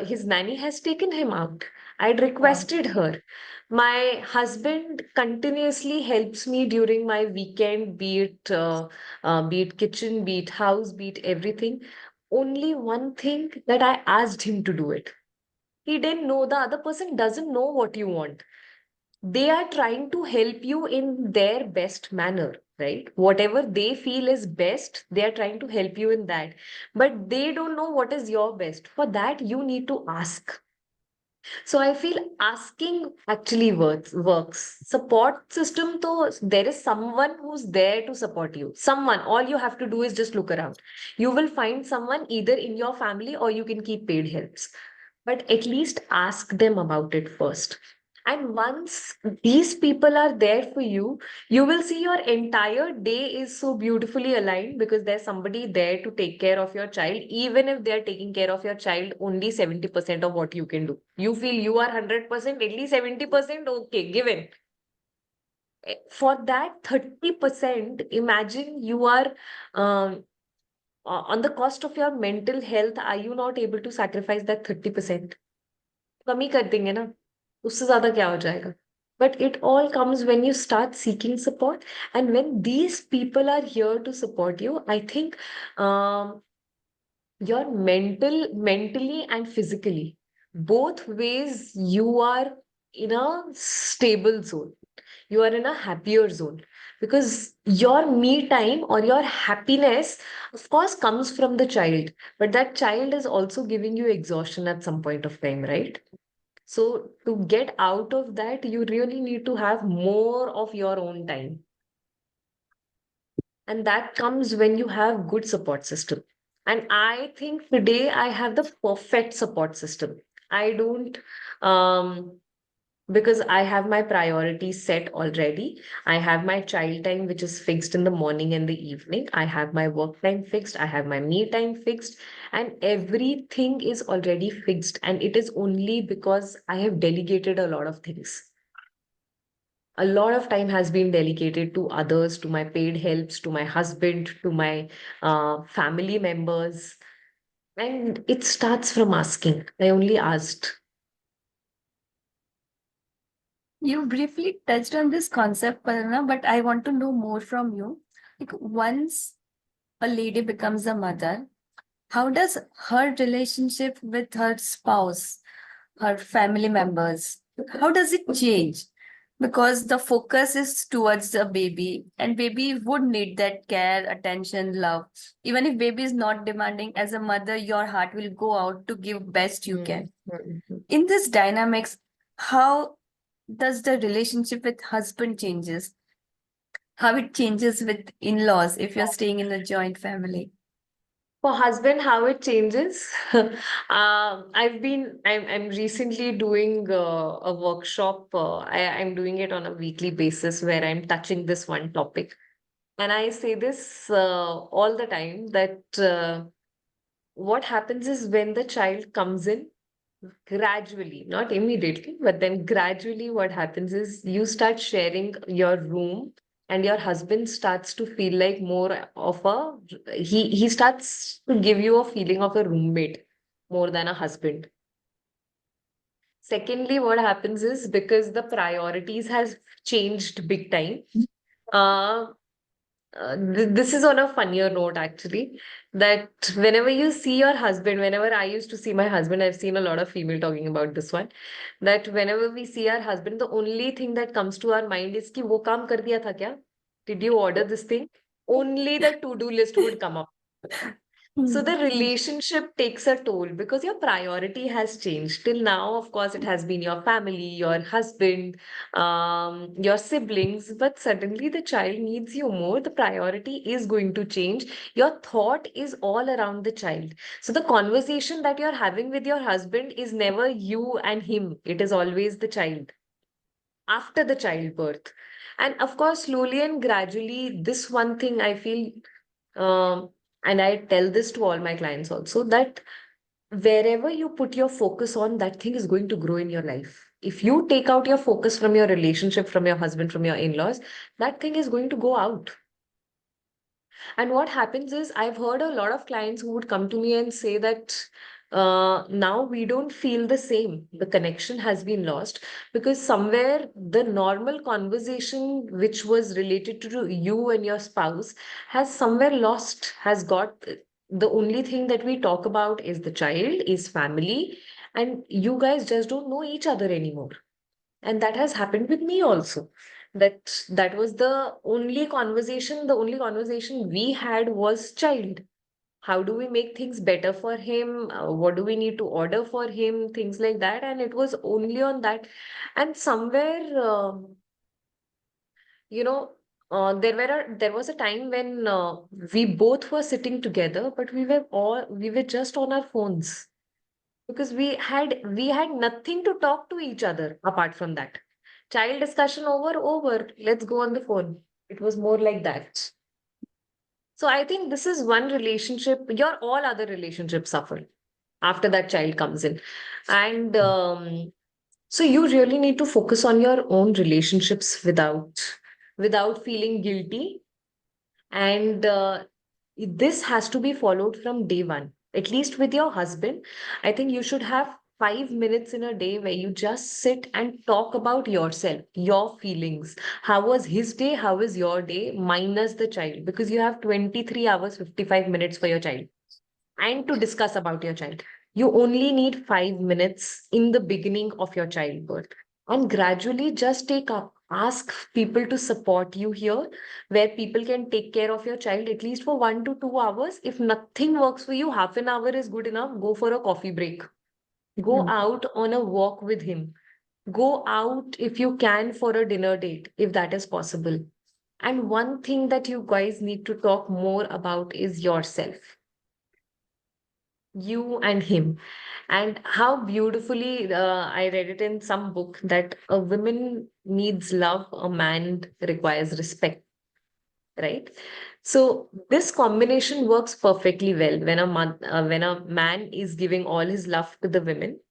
his nanny has taken him out. I'd Wow. requested her. My husband continuously helps me during my weekend, be it kitchen, be it house, be it everything. Only one thing that I asked him to do it. He didn't know, the other person doesn't know what you want. They are trying to help you in their best manner. right? Whatever they feel is best, they are trying to help you in that. But they don't know what is your best. For that, you need to ask. So I feel asking actually works. Support system, though, there is someone who's there to support you. Someone, all you have to do is just look around. You will find someone either in your family or you can keep paid helps. But at least ask them about it first. And once these people are there for you will see your entire day is so beautifully aligned because there's somebody there to take care of your child, even if they're taking care of your child only 70% of what you can do. You feel you are 100%, at least 70%, okay, given. For that 30%, imagine you are um, on the cost of your mental health, are you not able to sacrifice that 30%? कमी कर देंगे ना, उससे ज्यादा क्या हो जाएगा? But it all comes when you start seeking support, and when these people are here to support you, I think um, your mentally and physically, both ways, you are in a stable zone. You are in a happier zone because your me time or your happiness, of course, comes from the child, but that child is also giving you exhaustion at some point of time, right? So to get out of that, you really need to have more of your own time. And that comes when you have good support system. And I think today I have the perfect support system. I don't because I have my priorities set already. I have my child time, which is fixed in the morning and the evening. I have my work time fixed. I have my me time fixed. And everything is already fixed. And it is only because I have delegated a lot of things. A lot of time has been delegated to others, to my paid helps, to my husband, to my family members. And it starts from asking. I only asked. You briefly touched on this concept, Taruna, but I want to know more from you. Like once a lady becomes a mother, how does her relationship with her spouse, her family members, how does it change? Because the focus is towards the baby, and baby would need that care, attention, love. Even if baby is not demanding, as a mother, your heart will go out to give best you can. In this dynamics, how does the relationship with husband changes? How it changes with in-laws if you're staying in a joint family? For husband, how it changes? I'm recently doing a workshop. I'm doing it on a weekly basis where I'm touching this one topic. And I say this all the time that what happens is when the child comes in, gradually, not immediately, but then gradually, what happens is you start sharing your room, and your husband starts to feel like more of a he starts to give you a feeling of a roommate more than a husband. Secondly, what happens is because the priorities has changed big time. Uh, this is on a funnier note, actually, that whenever you see your husband, whenever I used to see my husband, I've seen a lot of female talking about this one, that whenever we see our husband, the only thing that comes to our mind is कि वो काम कर दिया था क्या? Did you order this thing? Only the to-do list would come up. So the relationship takes a toll because your priority has changed. Till now, of course, it has been your family, your husband, your siblings, but suddenly the child needs you more. The priority is going to change. Your thought is all around the child. So the conversation that you're having with your husband is never you and him. It is always the child after the childbirth. And of course, slowly and gradually, this one thing I feel um, and I tell this to all my clients also, that wherever you put your focus on, that thing is going to grow in your life. If you take out your focus from your relationship, from your husband, from your in-laws, that thing is going to go out. And what happens is, I've heard a lot of clients who would come to me and say that now we don't feel the same. The connection has been lost because somewhere the normal conversation, which was related to you and your spouse, has somewhere lost, has got the only thing that we talk about is the child, is family, and you guys just don't know each other anymore. And that has happened with me also. That was the only conversation we had was child. How do we make things better for him? What do we need to order for him? Things like that. And it was only on that. And somewhere, you know, there was a time when we both were sitting together, but we were just on our phones because we had nothing to talk to each other apart from that. Child discussion over. Let's go on the phone. It was more like that. So I think this is one relationship. Your all other relationships suffer after that child comes in, and so you really need to focus on your own relationships without feeling guilty. And this has to be followed from day one, at least with your husband. I think you should have 5 minutes in a day where you just sit and talk about yourself, your feelings. How was his day? How is your day? Minus the child, because you have 23 hours, 55 minutes for your child and to discuss about your child. You only need 5 minutes in the beginning of your childbirth. And gradually just take up, ask people to support you here, where people can take care of your child at least for 1 to 2 hours. If nothing works for you, half an hour is good enough. Go for a coffee break. Go Mm. out on a walk with him. Go out if you can for a dinner date, if that is possible. And one thing that you guys need to talk more about is yourself, you and him, and how beautifully I read it in some book that a woman needs love, a man requires respect, right? So this combination works perfectly well when when a man is giving all his love to the women,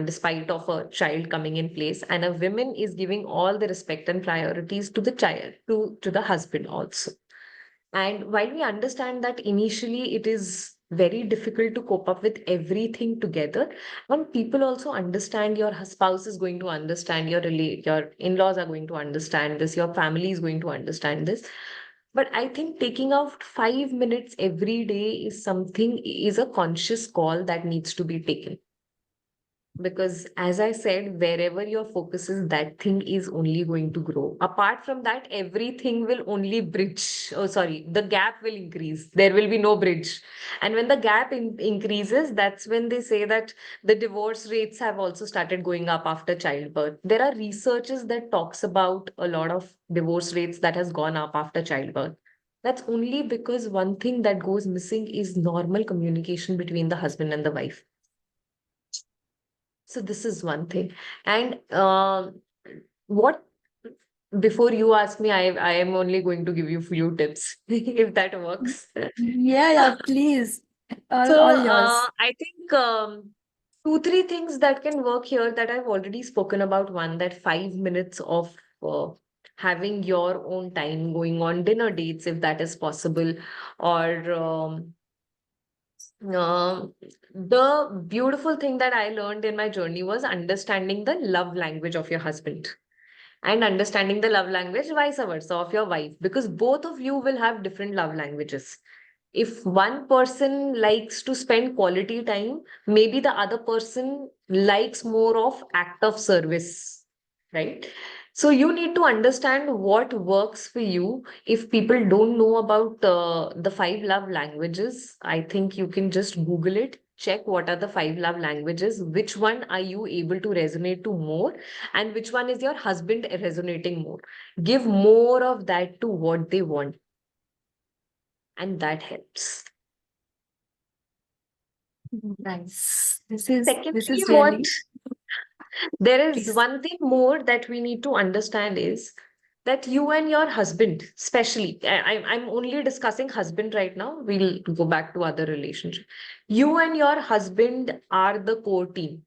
despite of a child coming in place, and a woman is giving all the respect and priorities to the child, to the husband also. And while we understand that initially it is very difficult to cope up with everything together, and people also understand, your spouse is going to understand, your in-laws are going to understand this, your family is going to understand this. But I think taking out 5 minutes every day is a conscious call that needs to be taken, because as I said, wherever your focus is, that thing is only going to grow. Apart from that, everything will only bridge, oh sorry, the gap will increase, there will be no bridge. And when the gap increases, that's when they say that the divorce rates have also started going up after childbirth. There are researches that talks about a lot of divorce rates that has gone up after childbirth. That's only because one thing that goes missing is normal communication between the husband and the wife. So this is one thing. And what before you ask me, I am only going to give you few tips if that works. Yeah, please. So All yours. I think two, three things that can work here that I've already spoken about. One, that 5 minutes of having your own time, going on dinner dates if that is possible, or the beautiful thing that I learned in my journey was understanding the love language of your husband and understanding the love language vice versa of your wife, because both of you will have different love languages. If one person likes to spend quality time, maybe the other person likes more of act of service, right? So you need to understand what works for you. If people don't know about the five love languages, I think you can just Google it, check what are the five love languages, which one are you able to resonate to more, and which one is your husband resonating more. Give more of that to what they want, and that helps. Nice. This Secondly, is what really, there is please. one thing more that we need to understand is that you and your husband, especially, I'm only discussing husband right now. We'll go back to other relationship. You and your husband are the core team.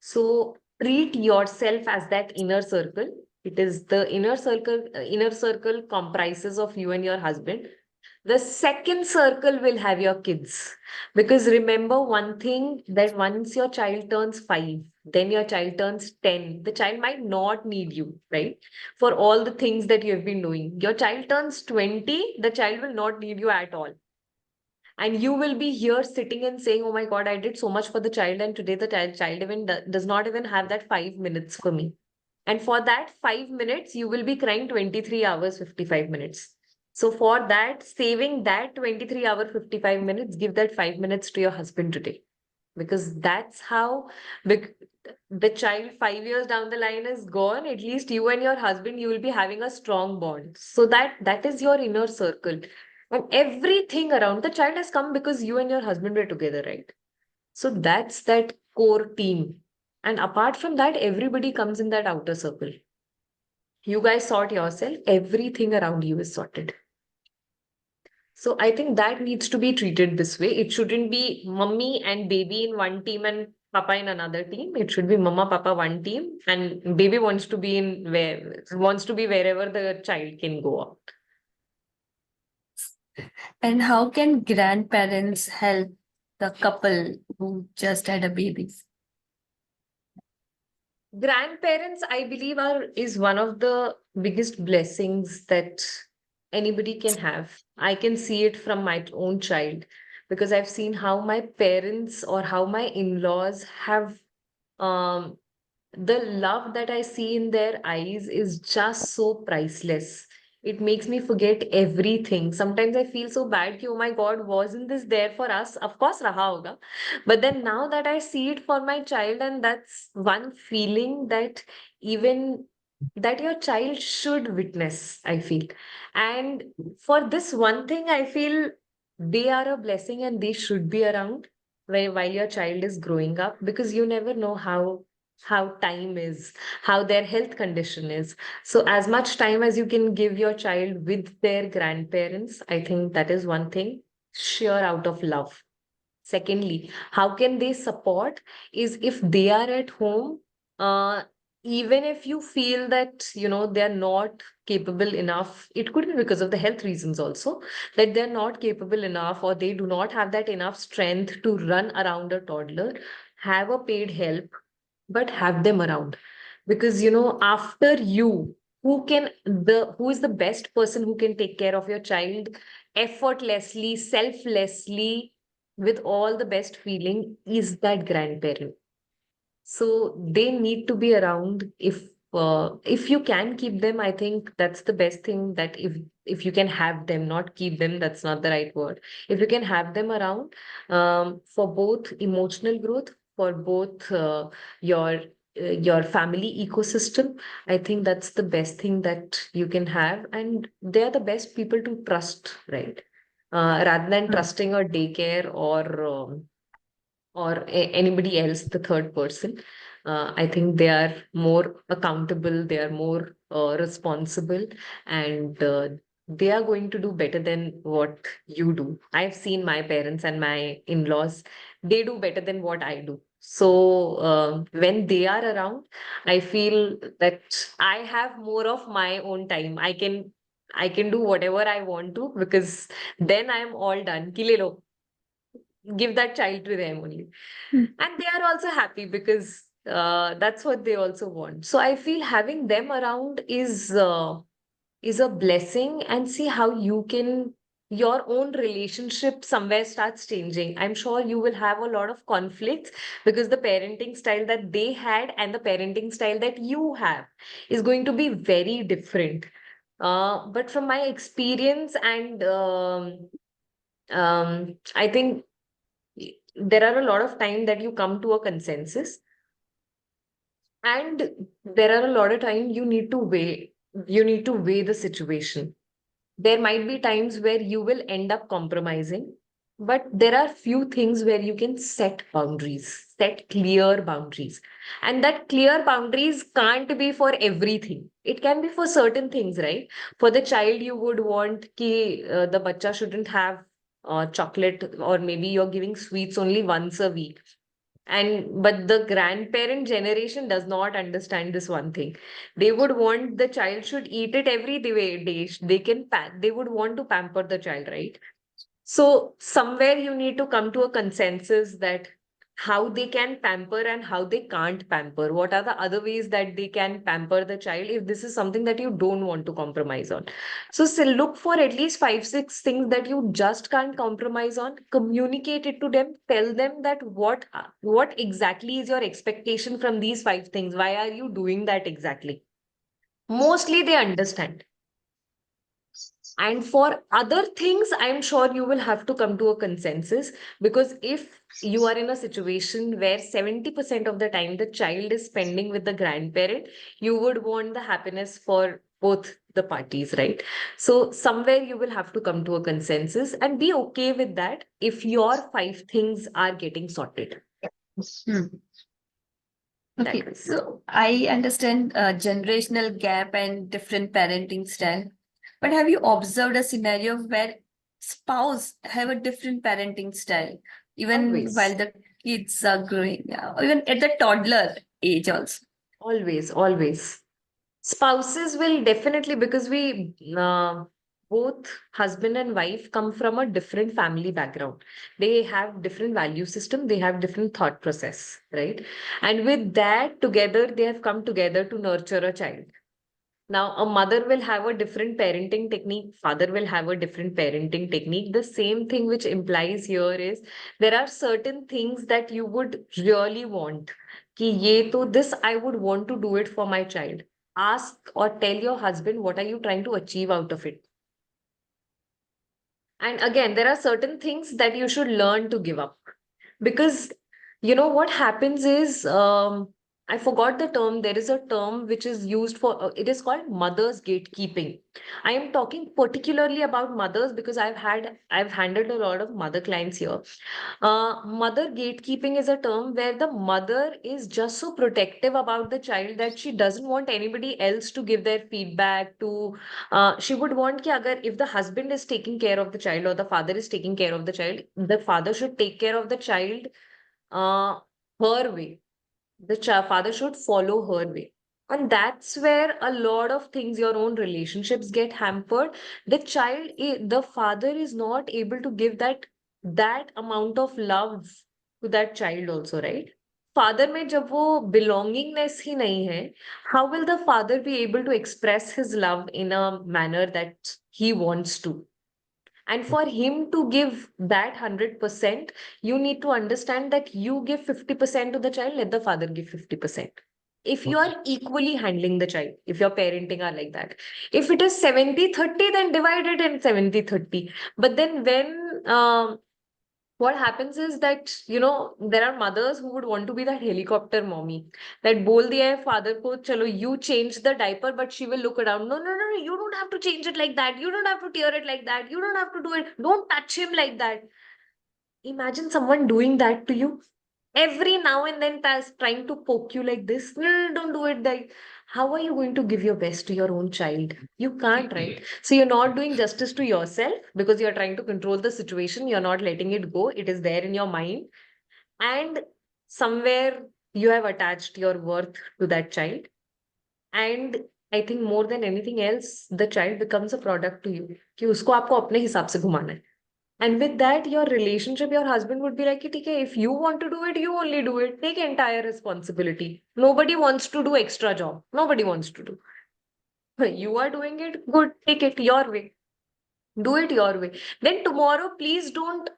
So treat yourself as that inner circle. It is the inner circle. Inner circle comprises of you and your husband. The second circle will have your kids. Because remember one thing, that once your child turns 5, then your child turns 10, the child might not need you, right? For all the things that you have been doing. Your child turns 20, the child will not need you at all. And you will be here sitting and saying, oh my God, I did so much for the child. And today the child even does not even have that 5 minutes for me. And for that 5 minutes, you will be crying 23 hours, 55 minutes. So for that, saving that 23 hour, 55 minutes, give that 5 minutes to your husband today. Because that's how the child 5 years down the line is gone. At least you and your husband, you will be having a strong bond. So that is your inner circle. And everything around the child has come because you and your husband were together, right? So that's that core team. And apart from that, everybody comes in that outer circle. You guys sort yourself, everything around you is sorted. So I think that needs to be treated this way. It shouldn't be mummy and baby in one team and papa in another team. It should be mama, papa, one team, and baby wants to be wherever the child can go out. And how can grandparents help the couple who just had a baby? Grandparents, I believe, is one of the biggest blessings that anybody can have. I can see it from my own child because I've seen how my parents or how my in-laws have um the love that I see in their eyes is just so priceless. It makes me forget everything. Sometimes I feel so bad ki, oh my God, wasn't this there for us? Of course, raha hoga. But then now that I see it for my child, and that's one feeling that even that your child should witness, I feel. And for this one thing, I feel they are a blessing and they should be around while your child is growing up, because you never know how time is, how their health condition is. So as much time as you can give your child with their grandparents, I think that is one thing, sure, out of love. Secondly, how can they support is if they are at home, uh, even if you feel that, they're not capable enough, it could be because of the health reasons also, that they're not capable enough or they do not have that enough strength to run around a toddler, have a paid help, but have them around. Because after you, who is the best person who can take care of your child effortlessly, selflessly, with all the best feeling, is that grandparent. So they need to be around. If you can keep them, I think that's the best thing, that if you can have them, not keep them, that's not the right word. If you can have them around, for both emotional growth, for both your family ecosystem, I think that's the best thing that you can have, and they're the best people to trust, right? Rather than trusting a daycare or anybody else, the third person. I think they are more accountable, they are more responsible, and they are going to do better than what you do. I've seen my parents and my in-laws, they do better than what I do. So when they are around, I feel that I have more of my own time. I can do whatever I want to, because then I'm all done. Ki le lo, give that child to them only. And they are also happy because that's what they also want. So I feel having them around is a blessing. And see how you can, your own relationship somewhere starts changing. I'm sure you will have a lot of conflicts because the parenting style that they had and the parenting style that you have is going to be very different. But from my experience, and I think there are a lot of time that you come to a consensus, and there are a lot of time you need to weigh the situation. There might be times where you will end up compromising, but there are few things where you can set boundaries, set clear boundaries. And that clear boundaries can't be for everything. It can be for certain things, right? For the child, you would want the bacha shouldn't have chocolate, or maybe you're giving sweets only once a week. And but the grandparent generation does not understand this one thing. They would want the child should eat it every day. They would want to pamper the child, right? So somewhere you need to come to a consensus that how they can pamper and how they can't pamper. What are the other ways that they can pamper the child if this is something that you don't want to compromise on? So still look for at least 5, 6 things that you just can't compromise on. Communicate it to them. Tell them that what exactly is your expectation from these 5 things. Why are you doing that exactly? Mostly they understand. And for other things, I'm sure you will have to come to a consensus, because if you are in a situation where 70% of the time the child is spending with the grandparent, you would want the happiness for both the parties, right? So somewhere you will have to come to a consensus and be okay with that if your 5 things are getting sorted. Hmm. That Okay, way. so I understand generational gap and different parenting style, but have you observed a scenario where spouse have a different parenting style, even while Always. the kids are growing, or even at the toddler age also? Always, always. Spouses will definitely, because both husband and wife come from a different family background. They have different value system, they have different thought process, right? And with that together, they have come together to nurture a child. Now, a mother will have a different parenting technique, father will have a different parenting technique. The same thing which implies here is there are certain things that you would really want. Ki ye to this I would want to do it for my child. Ask or tell your husband what are you trying to achieve out of it. And again, there are certain things that you should learn to give up, because you know what happens is, I forgot the term. There is a term which is used for it is called mother's gatekeeping. I am talking particularly about mothers because I've handled a lot of mother clients here. Mother gatekeeping is a term where the mother is just so protective about the child that she doesn't want anybody else to give their feedback to. She would want कि अगर if the husband is taking care of the child or the father is taking care of the child, the father should take care of the child uh, her way. The father should follow her way. And that's where a lot of things, your own relationships get hampered. The child, the father is not able to give that amount of love to that child also, right? Father में जब वो belongingness ही नहीं है, how will the father be able to express his love in a manner that he wants to? And for him to give that 100%, you need to understand that you give 50% to the child, let the father give 50%. If you are equally handling the child, if your parenting are like that. If it is 70-30, then divide it in 70-30. But then when what happens is that, there are mothers who would want to be that helicopter mommy, that bol diya hai father ko chalo you change the diaper, but she will look around, no, no, no, no, you don't have to change it like that, you don't have to tear it like that, you don't have to do it, don't touch him like that. Imagine someone doing that to you every now and then, trying to poke you like this. No, no, no, don't do it. Like, how are you going to give your best to your own child? You can't, right? So you're not doing justice to yourself because you're trying to control the situation. You're not letting it go. It is there in your mind. And somewhere you have attached your worth to that child. And I think more than anything else, the child becomes a product to you. कि उसको आपको अपने हिसाब से घुमाना है. And with that, your relationship, your husband would be like, "Okay, if you want to do it, you only do it. Take entire responsibility. Nobody wants to do extra job. Nobody wants to do. You are doing it, good. Take it your way. Do it your way. Then tomorrow, please don't.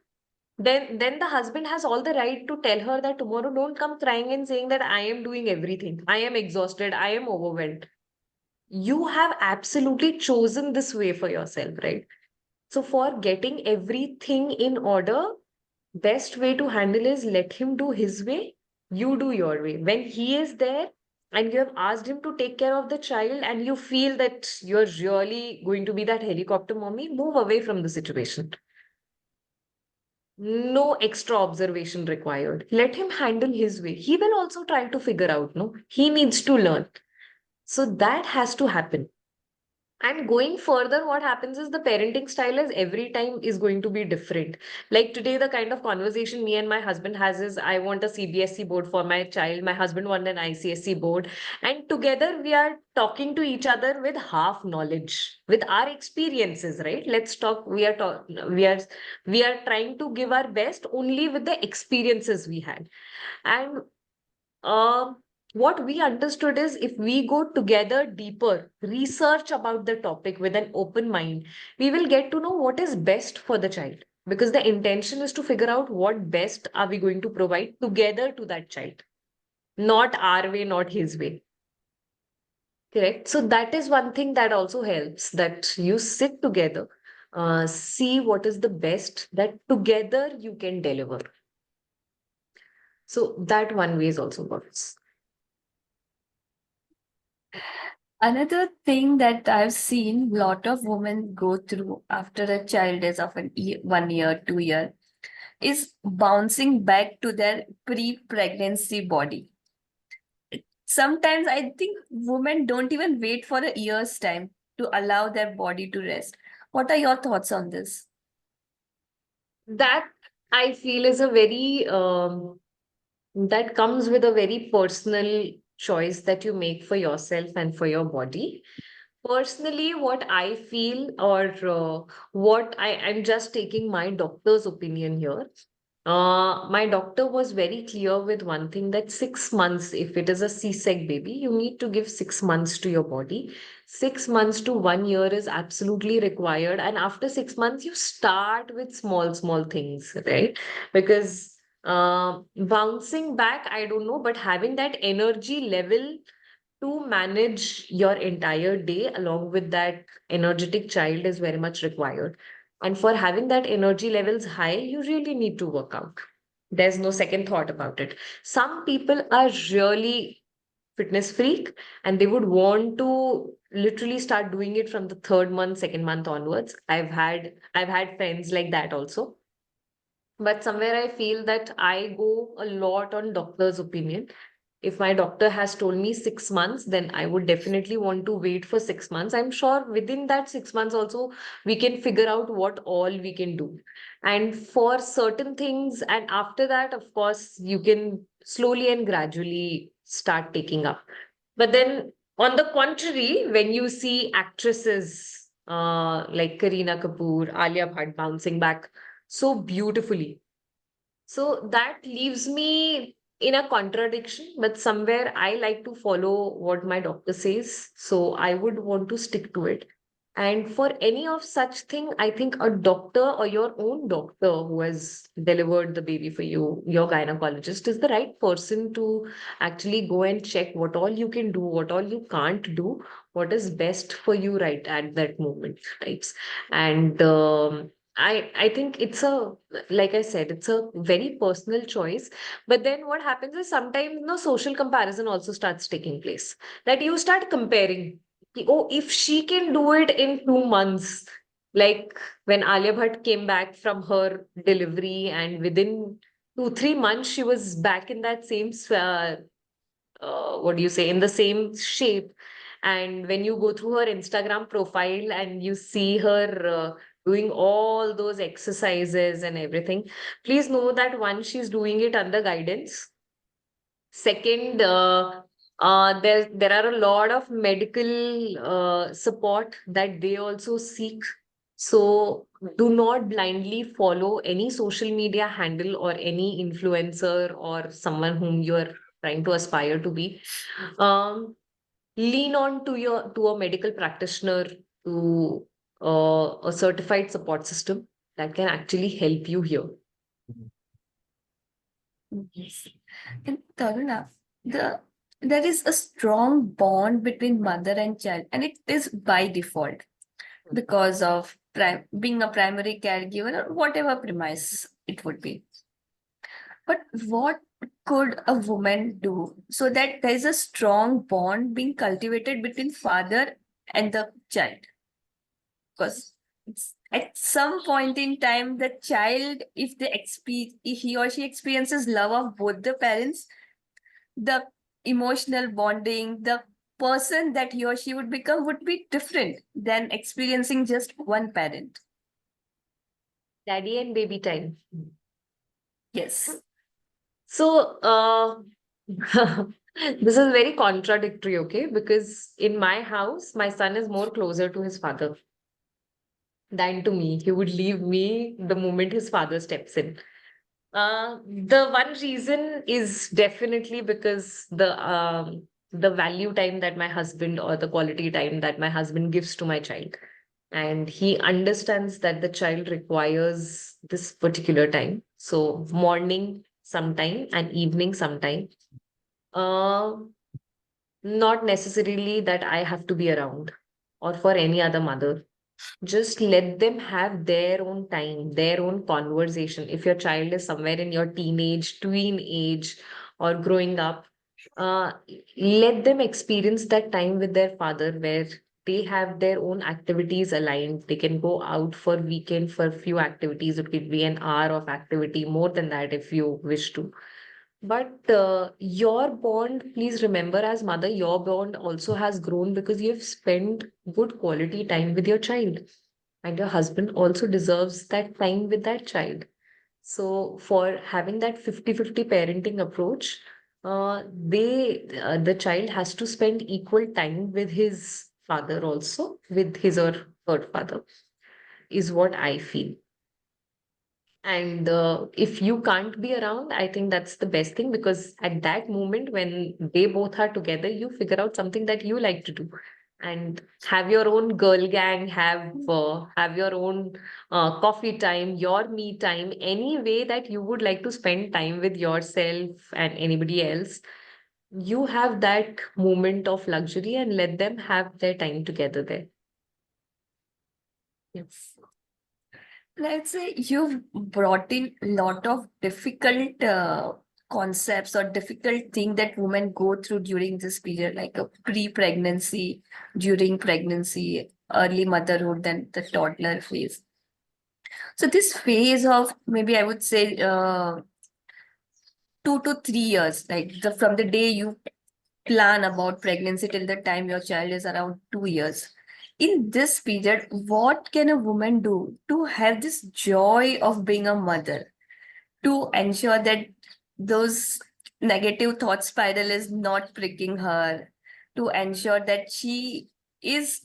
Then the husband has all the right to tell her that tomorrow don't come crying and saying that I am doing everything. I am exhausted. I am overwhelmed. You have absolutely chosen this way for yourself, right? So for getting everything in order, best way to handle is let him do his way, you do your way. When he is there and you have asked him to take care of the child and you feel that you're really going to be that helicopter mommy, move away from the situation. No extra observation required. Let him handle his way. He will also try to figure out, no? He needs to learn. So that has to happen. And going further, what happens is the parenting style is every time is going to be different. Like today, the kind of conversation me and my husband has is I want a CBSE board for my child. My husband wants an ICSE board. And together we are talking to each other with half knowledge, with our experiences, right? Let's talk. We are trying to give our best only with the experiences we had. And what we understood is if we go together deeper, research about the topic with an open mind, we will get to know what is best for the child. Because the intention is to figure out what best are we going to provide together to that child, not our way, not his way. Correct. So that is one thing that also helps that you sit together, see what is the best that together you can deliver. So that one way is also works. Another thing that I've seen a lot of women go through after a child is of 1 year, 2 year, is bouncing back to their pre-pregnancy body. Sometimes I think women don't even wait for a year's time to allow their body to rest. What are your thoughts on this? That I feel is a very that comes with a very personal choice that you make for yourself and for your body. Personally, what I feel, or I'm just taking my doctor's opinion here. My doctor was very clear with one thing that 6 months, if it is a C-sec baby, you need to give 6 months to your body. 6 months to 1 year is absolutely required. And after 6 months, you start with small, small things, right? Because bouncing back, I don't know, but having that energy level to manage your entire day along with that energetic child is very much required. And for having that energy levels high, you really need to work out. There's no second thought about it. Some people are really fitness freak and they would want to literally start doing it from the third month, second month onwards. I've had friends like that also. But somewhere I feel that I go a lot on doctor's opinion. If my doctor has told me 6 months, then I would definitely want to wait for 6 months. I'm sure within that 6 months also, we can figure out what all we can do. And for certain things, and after that, of course, you can slowly and gradually start taking up. But then, on the contrary, when you see actresses like Kareena Kapoor, Alia Bhatt bouncing back so beautifully, so that leaves me in a contradiction, but somewhere I like to follow what my doctor says. So I would want to stick to it. And for any of such thing, I think a doctor or your own doctor who has delivered the baby for you, your gynecologist, is the right person to actually go and check what all you can do, what all you can't do, what is best for you right at that moment, right? And I think it's a, like I said, it's a very personal choice. But then what happens is sometimes no social comparison also starts taking place. That you start comparing. Oh, if she can do it in 2 months, like when Alia Bhatt came back from her delivery, and within 2, 3 months she was back in that same what do you say, in the same shape. And when you go through her Instagram profile and you see her doing all those exercises and everything, please know that one, she's doing it under guidance. Second, there are a lot of medical support that they also seek. So do not blindly follow any social media handle or any influencer or someone whom you are trying to aspire to be. Um, Lean on to a medical practitioner, to a certified support system that can actually help you here. Yes. And Taruna, there is a strong bond between mother and child, and it is by default because of being a primary caregiver or whatever premise it would be. But what could a woman do so that there is a strong bond being cultivated between father and the child? Because it's, at some point in time, the child, if he or she experiences love of both the parents, the emotional bonding, the person that he or she would become would be different than experiencing just one parent. Daddy and baby time. Yes. So, this is very contradictory, okay? Because in my house, my son is more closer to his father than to me. He would leave me the moment his father steps in. The one reason is definitely because the value time that my husband, or the quality time that my husband gives to my child, and he understands that the child requires this particular time. So morning sometime and evening sometime. Uh, Not necessarily that I have to be around, or for any other mother. Just let them have their own time, their own conversation. If your child is somewhere in your teenage, tween age, or growing up, uh, let them experience that time with their father where they have their own activities aligned. They can go out for weekend for few activities. It could be an hour of activity, more than that if you wish to. But your bond, please remember, as mother, your bond also has grown because you have spent good quality time with your child. And your husband also deserves that time with that child. So, for having that 50-50 parenting approach, the child has to spend equal time with his father also, with his or her father, is what I feel. And if you can't be around, I think that's the best thing, because at that moment when they both are together, you figure out something that you like to do and have your own girl gang, have your own coffee time, your me time, any way that you would like to spend time with yourself and anybody else. You have that moment of luxury and let them have their time together there. Yes. Let's say you've brought in a lot of difficult concepts or difficult thing that women go through during this period, like a pre-pregnancy, during pregnancy, early motherhood, then the toddler phase. So this phase of, maybe I would say, 2 to 3 years, like from the day you plan about pregnancy till the time your child is around 2 years. In this period, what can a woman do to have this joy of being a mother, to ensure that those negative thought spiral is not pricking her, to ensure that she is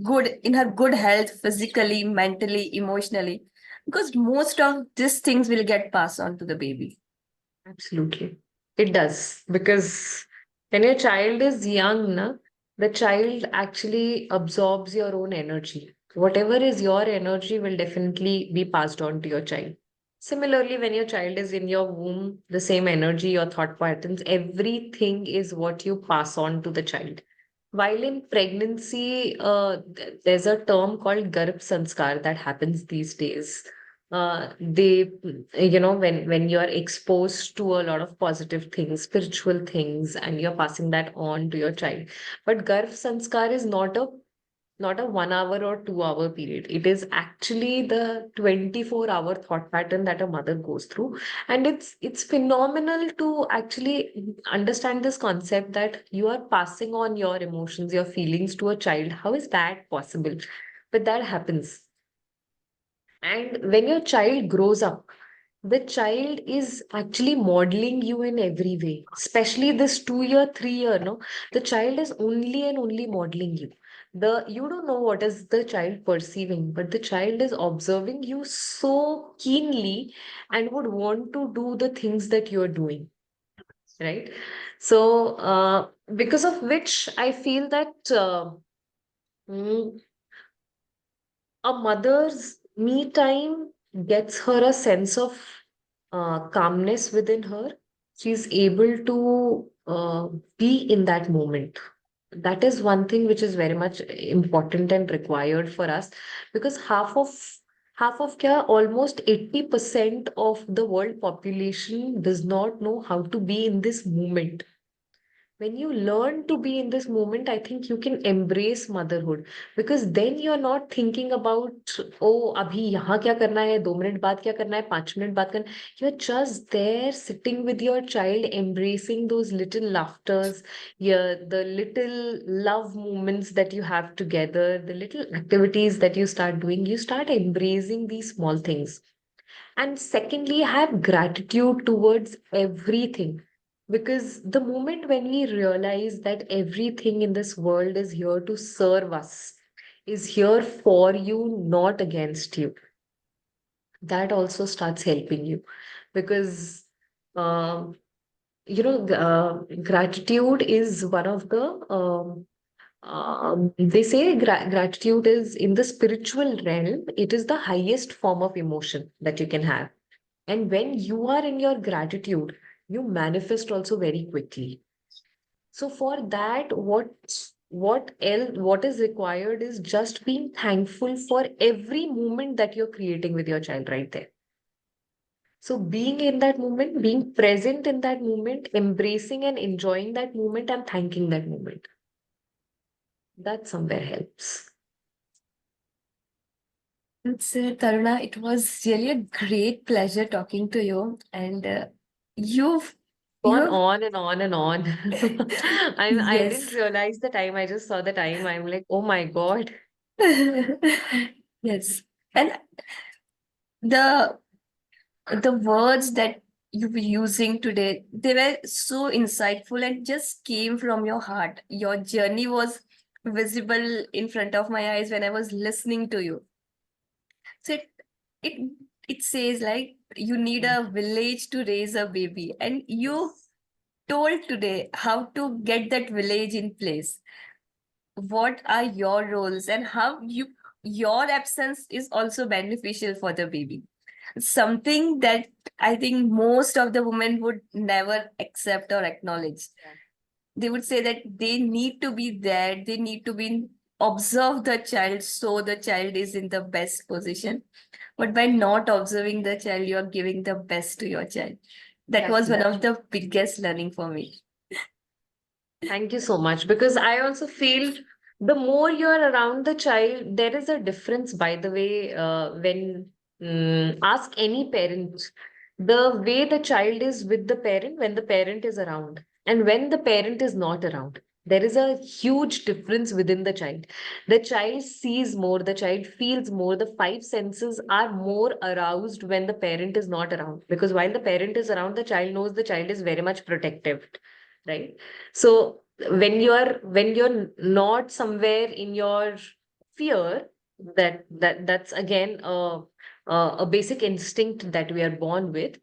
good in her good health physically, mentally, emotionally, because most of these things will get passed on to the baby. Absolutely. It does. Because when your child is young, na, the child actually absorbs your own energy. Whatever is your energy will definitely be passed on to your child. Similarly, when your child is in your womb, the same energy, your thought patterns, everything is what you pass on to the child. While in pregnancy, there's a term called garb sanskar that happens these days. They, when you're exposed to a lot of positive things, spiritual things, and you're passing that on to your child. But garb sanskar is not a 1 hour or 2 hour period. It is actually the 24-hour thought pattern that a mother goes through. And it's phenomenal to actually understand this concept that you are passing on your emotions, your feelings to a child. How is that possible? But that happens. And when your child grows up, the child is actually modeling you in every way, especially this 2 year, 3 year, no? The child is only and only modeling you. You don't know what is the child perceiving, but the child is observing you so keenly and would want to do the things that you're doing, right? So, because of which I feel that mm, a mother's me time gets her a sense of calmness within her. She's able to be in that moment. That is one thing which is very much important and required for us, because half of kya, almost 80% of the world population does not know how to be in this moment. When you learn to be in this moment, I think you can embrace motherhood, because then you're not thinking about, oh, abhi yahan kya karna hai, 2 minute baad kya karna hai, 5 minute baad karna hai. You're just there sitting with your child, embracing those little laughters, yeah, the little love moments that you have together, the little activities that you start doing. You start embracing these small things. And secondly, have gratitude towards everything. Because the moment when we realize that everything in this world is here to serve us, is here for you, not against you, that also starts helping you. Because, um, gratitude is one of the, they say gratitude is in the spiritual realm, it is the highest form of emotion that you can have. And when you are in your gratitude, you manifest also very quickly. So for that, what is required is just being thankful for every moment that you're creating with your child right there. So being in that moment, being present in that moment, embracing and enjoying that moment and thanking that moment. That somewhere helps. It's Taruna, it was really a great pleasure talking to you, and you've Gone you've on and on and on. I didn't yes. realize the time. I just saw the time. I'm like, oh my God. Yes. And the the words that you were using today, they were so insightful and just came from your heart. Your journey was visible in front of my eyes when I was listening to you. So it it says like you need a village to raise a baby, and you Yes. told today how to get that village in place. What are your roles and how your absence is also beneficial for the baby. Something that I think most of the women would never accept or acknowledge. Yeah. They would say that they need to be there, they need to be observe the child so the child is in the best position. But by not observing the child, you are giving the best to your child. That was one Exactly. of the biggest learning for me. Thank you so much. Because I also feel the more you're around the child, there is a difference, by the way, when ask any parent, the way the child is with the parent when the parent is around and when the parent is not around. There is a huge difference within the child. The child sees more, the child feels more, the five senses are more aroused when the parent is not around. Because while the parent is around, the child knows the child is very much protective, right? So when you're not somewhere in your fear, that's again a basic instinct that we are born with.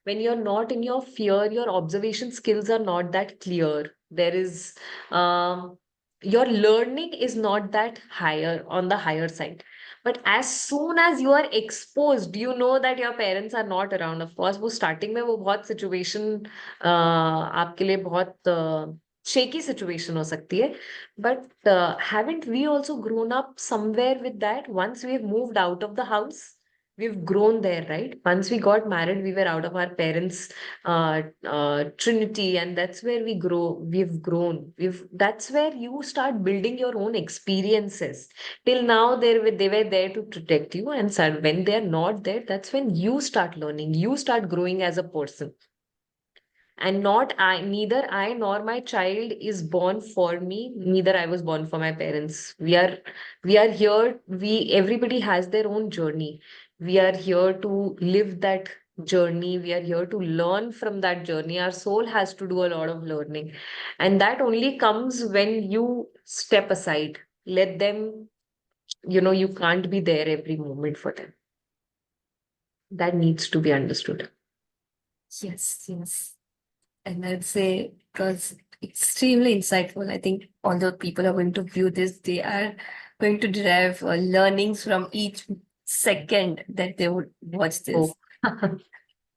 When you're not in your fear, your observation skills are not that clear. There is your learning is not that higher on the higher side. But as soon as you are exposed, you know that your parents are not around. Of course, वो starting में वो बहुत situation आपके लिए बहुत shaky situation हो सकती है. But haven't we also grown up somewhere with that? Once we've moved out of the house, we've grown there, right? Once we got married, we were out of our parents' trinity, and that's where we grow. We've grown. That's where you start building your own experiences. Till now, they were there to protect you, and so when they're not there, that's when you start learning. You start growing as a person. And not I, neither I nor my child is born for me, neither I was born for my parents. We are here, everybody has their own journey. We are here to live that journey. We are here to learn from that journey. Our soul has to do a lot of learning. And that only comes when you step aside. Let them, you can't be there every moment for them. That needs to be understood. Yes, yes. And I'd say it was extremely insightful. I think although people are going to view this, they are going to derive learnings from each second that they would watch Oh. this.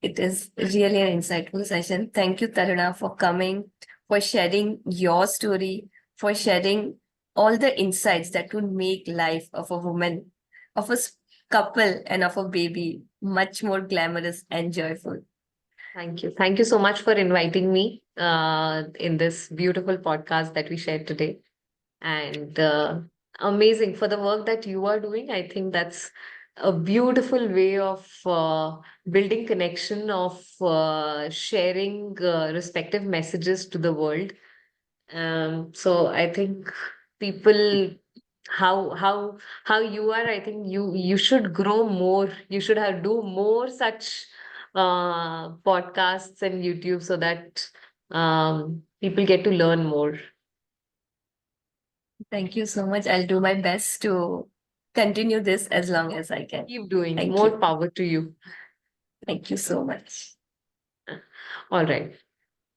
It is really an insightful session. Thank you, Taruna, for coming, for sharing your story, for sharing all the insights that would make life of a woman, of a couple, and of a baby much more glamorous and joyful. Thank you. Thank you so much for inviting me. in this beautiful podcast that we shared today. And amazing for the work that you are doing. I think that's a beautiful way of building connection, of sharing respective messages to the world. So I think people, how you are, I think you should grow more. You should have do more such podcasts and YouTube so that people get to learn more. Thank you so much. I'll do my best to continue this as long as I can. Keep doing. Thank More you. power to you. Thank you so much. All right.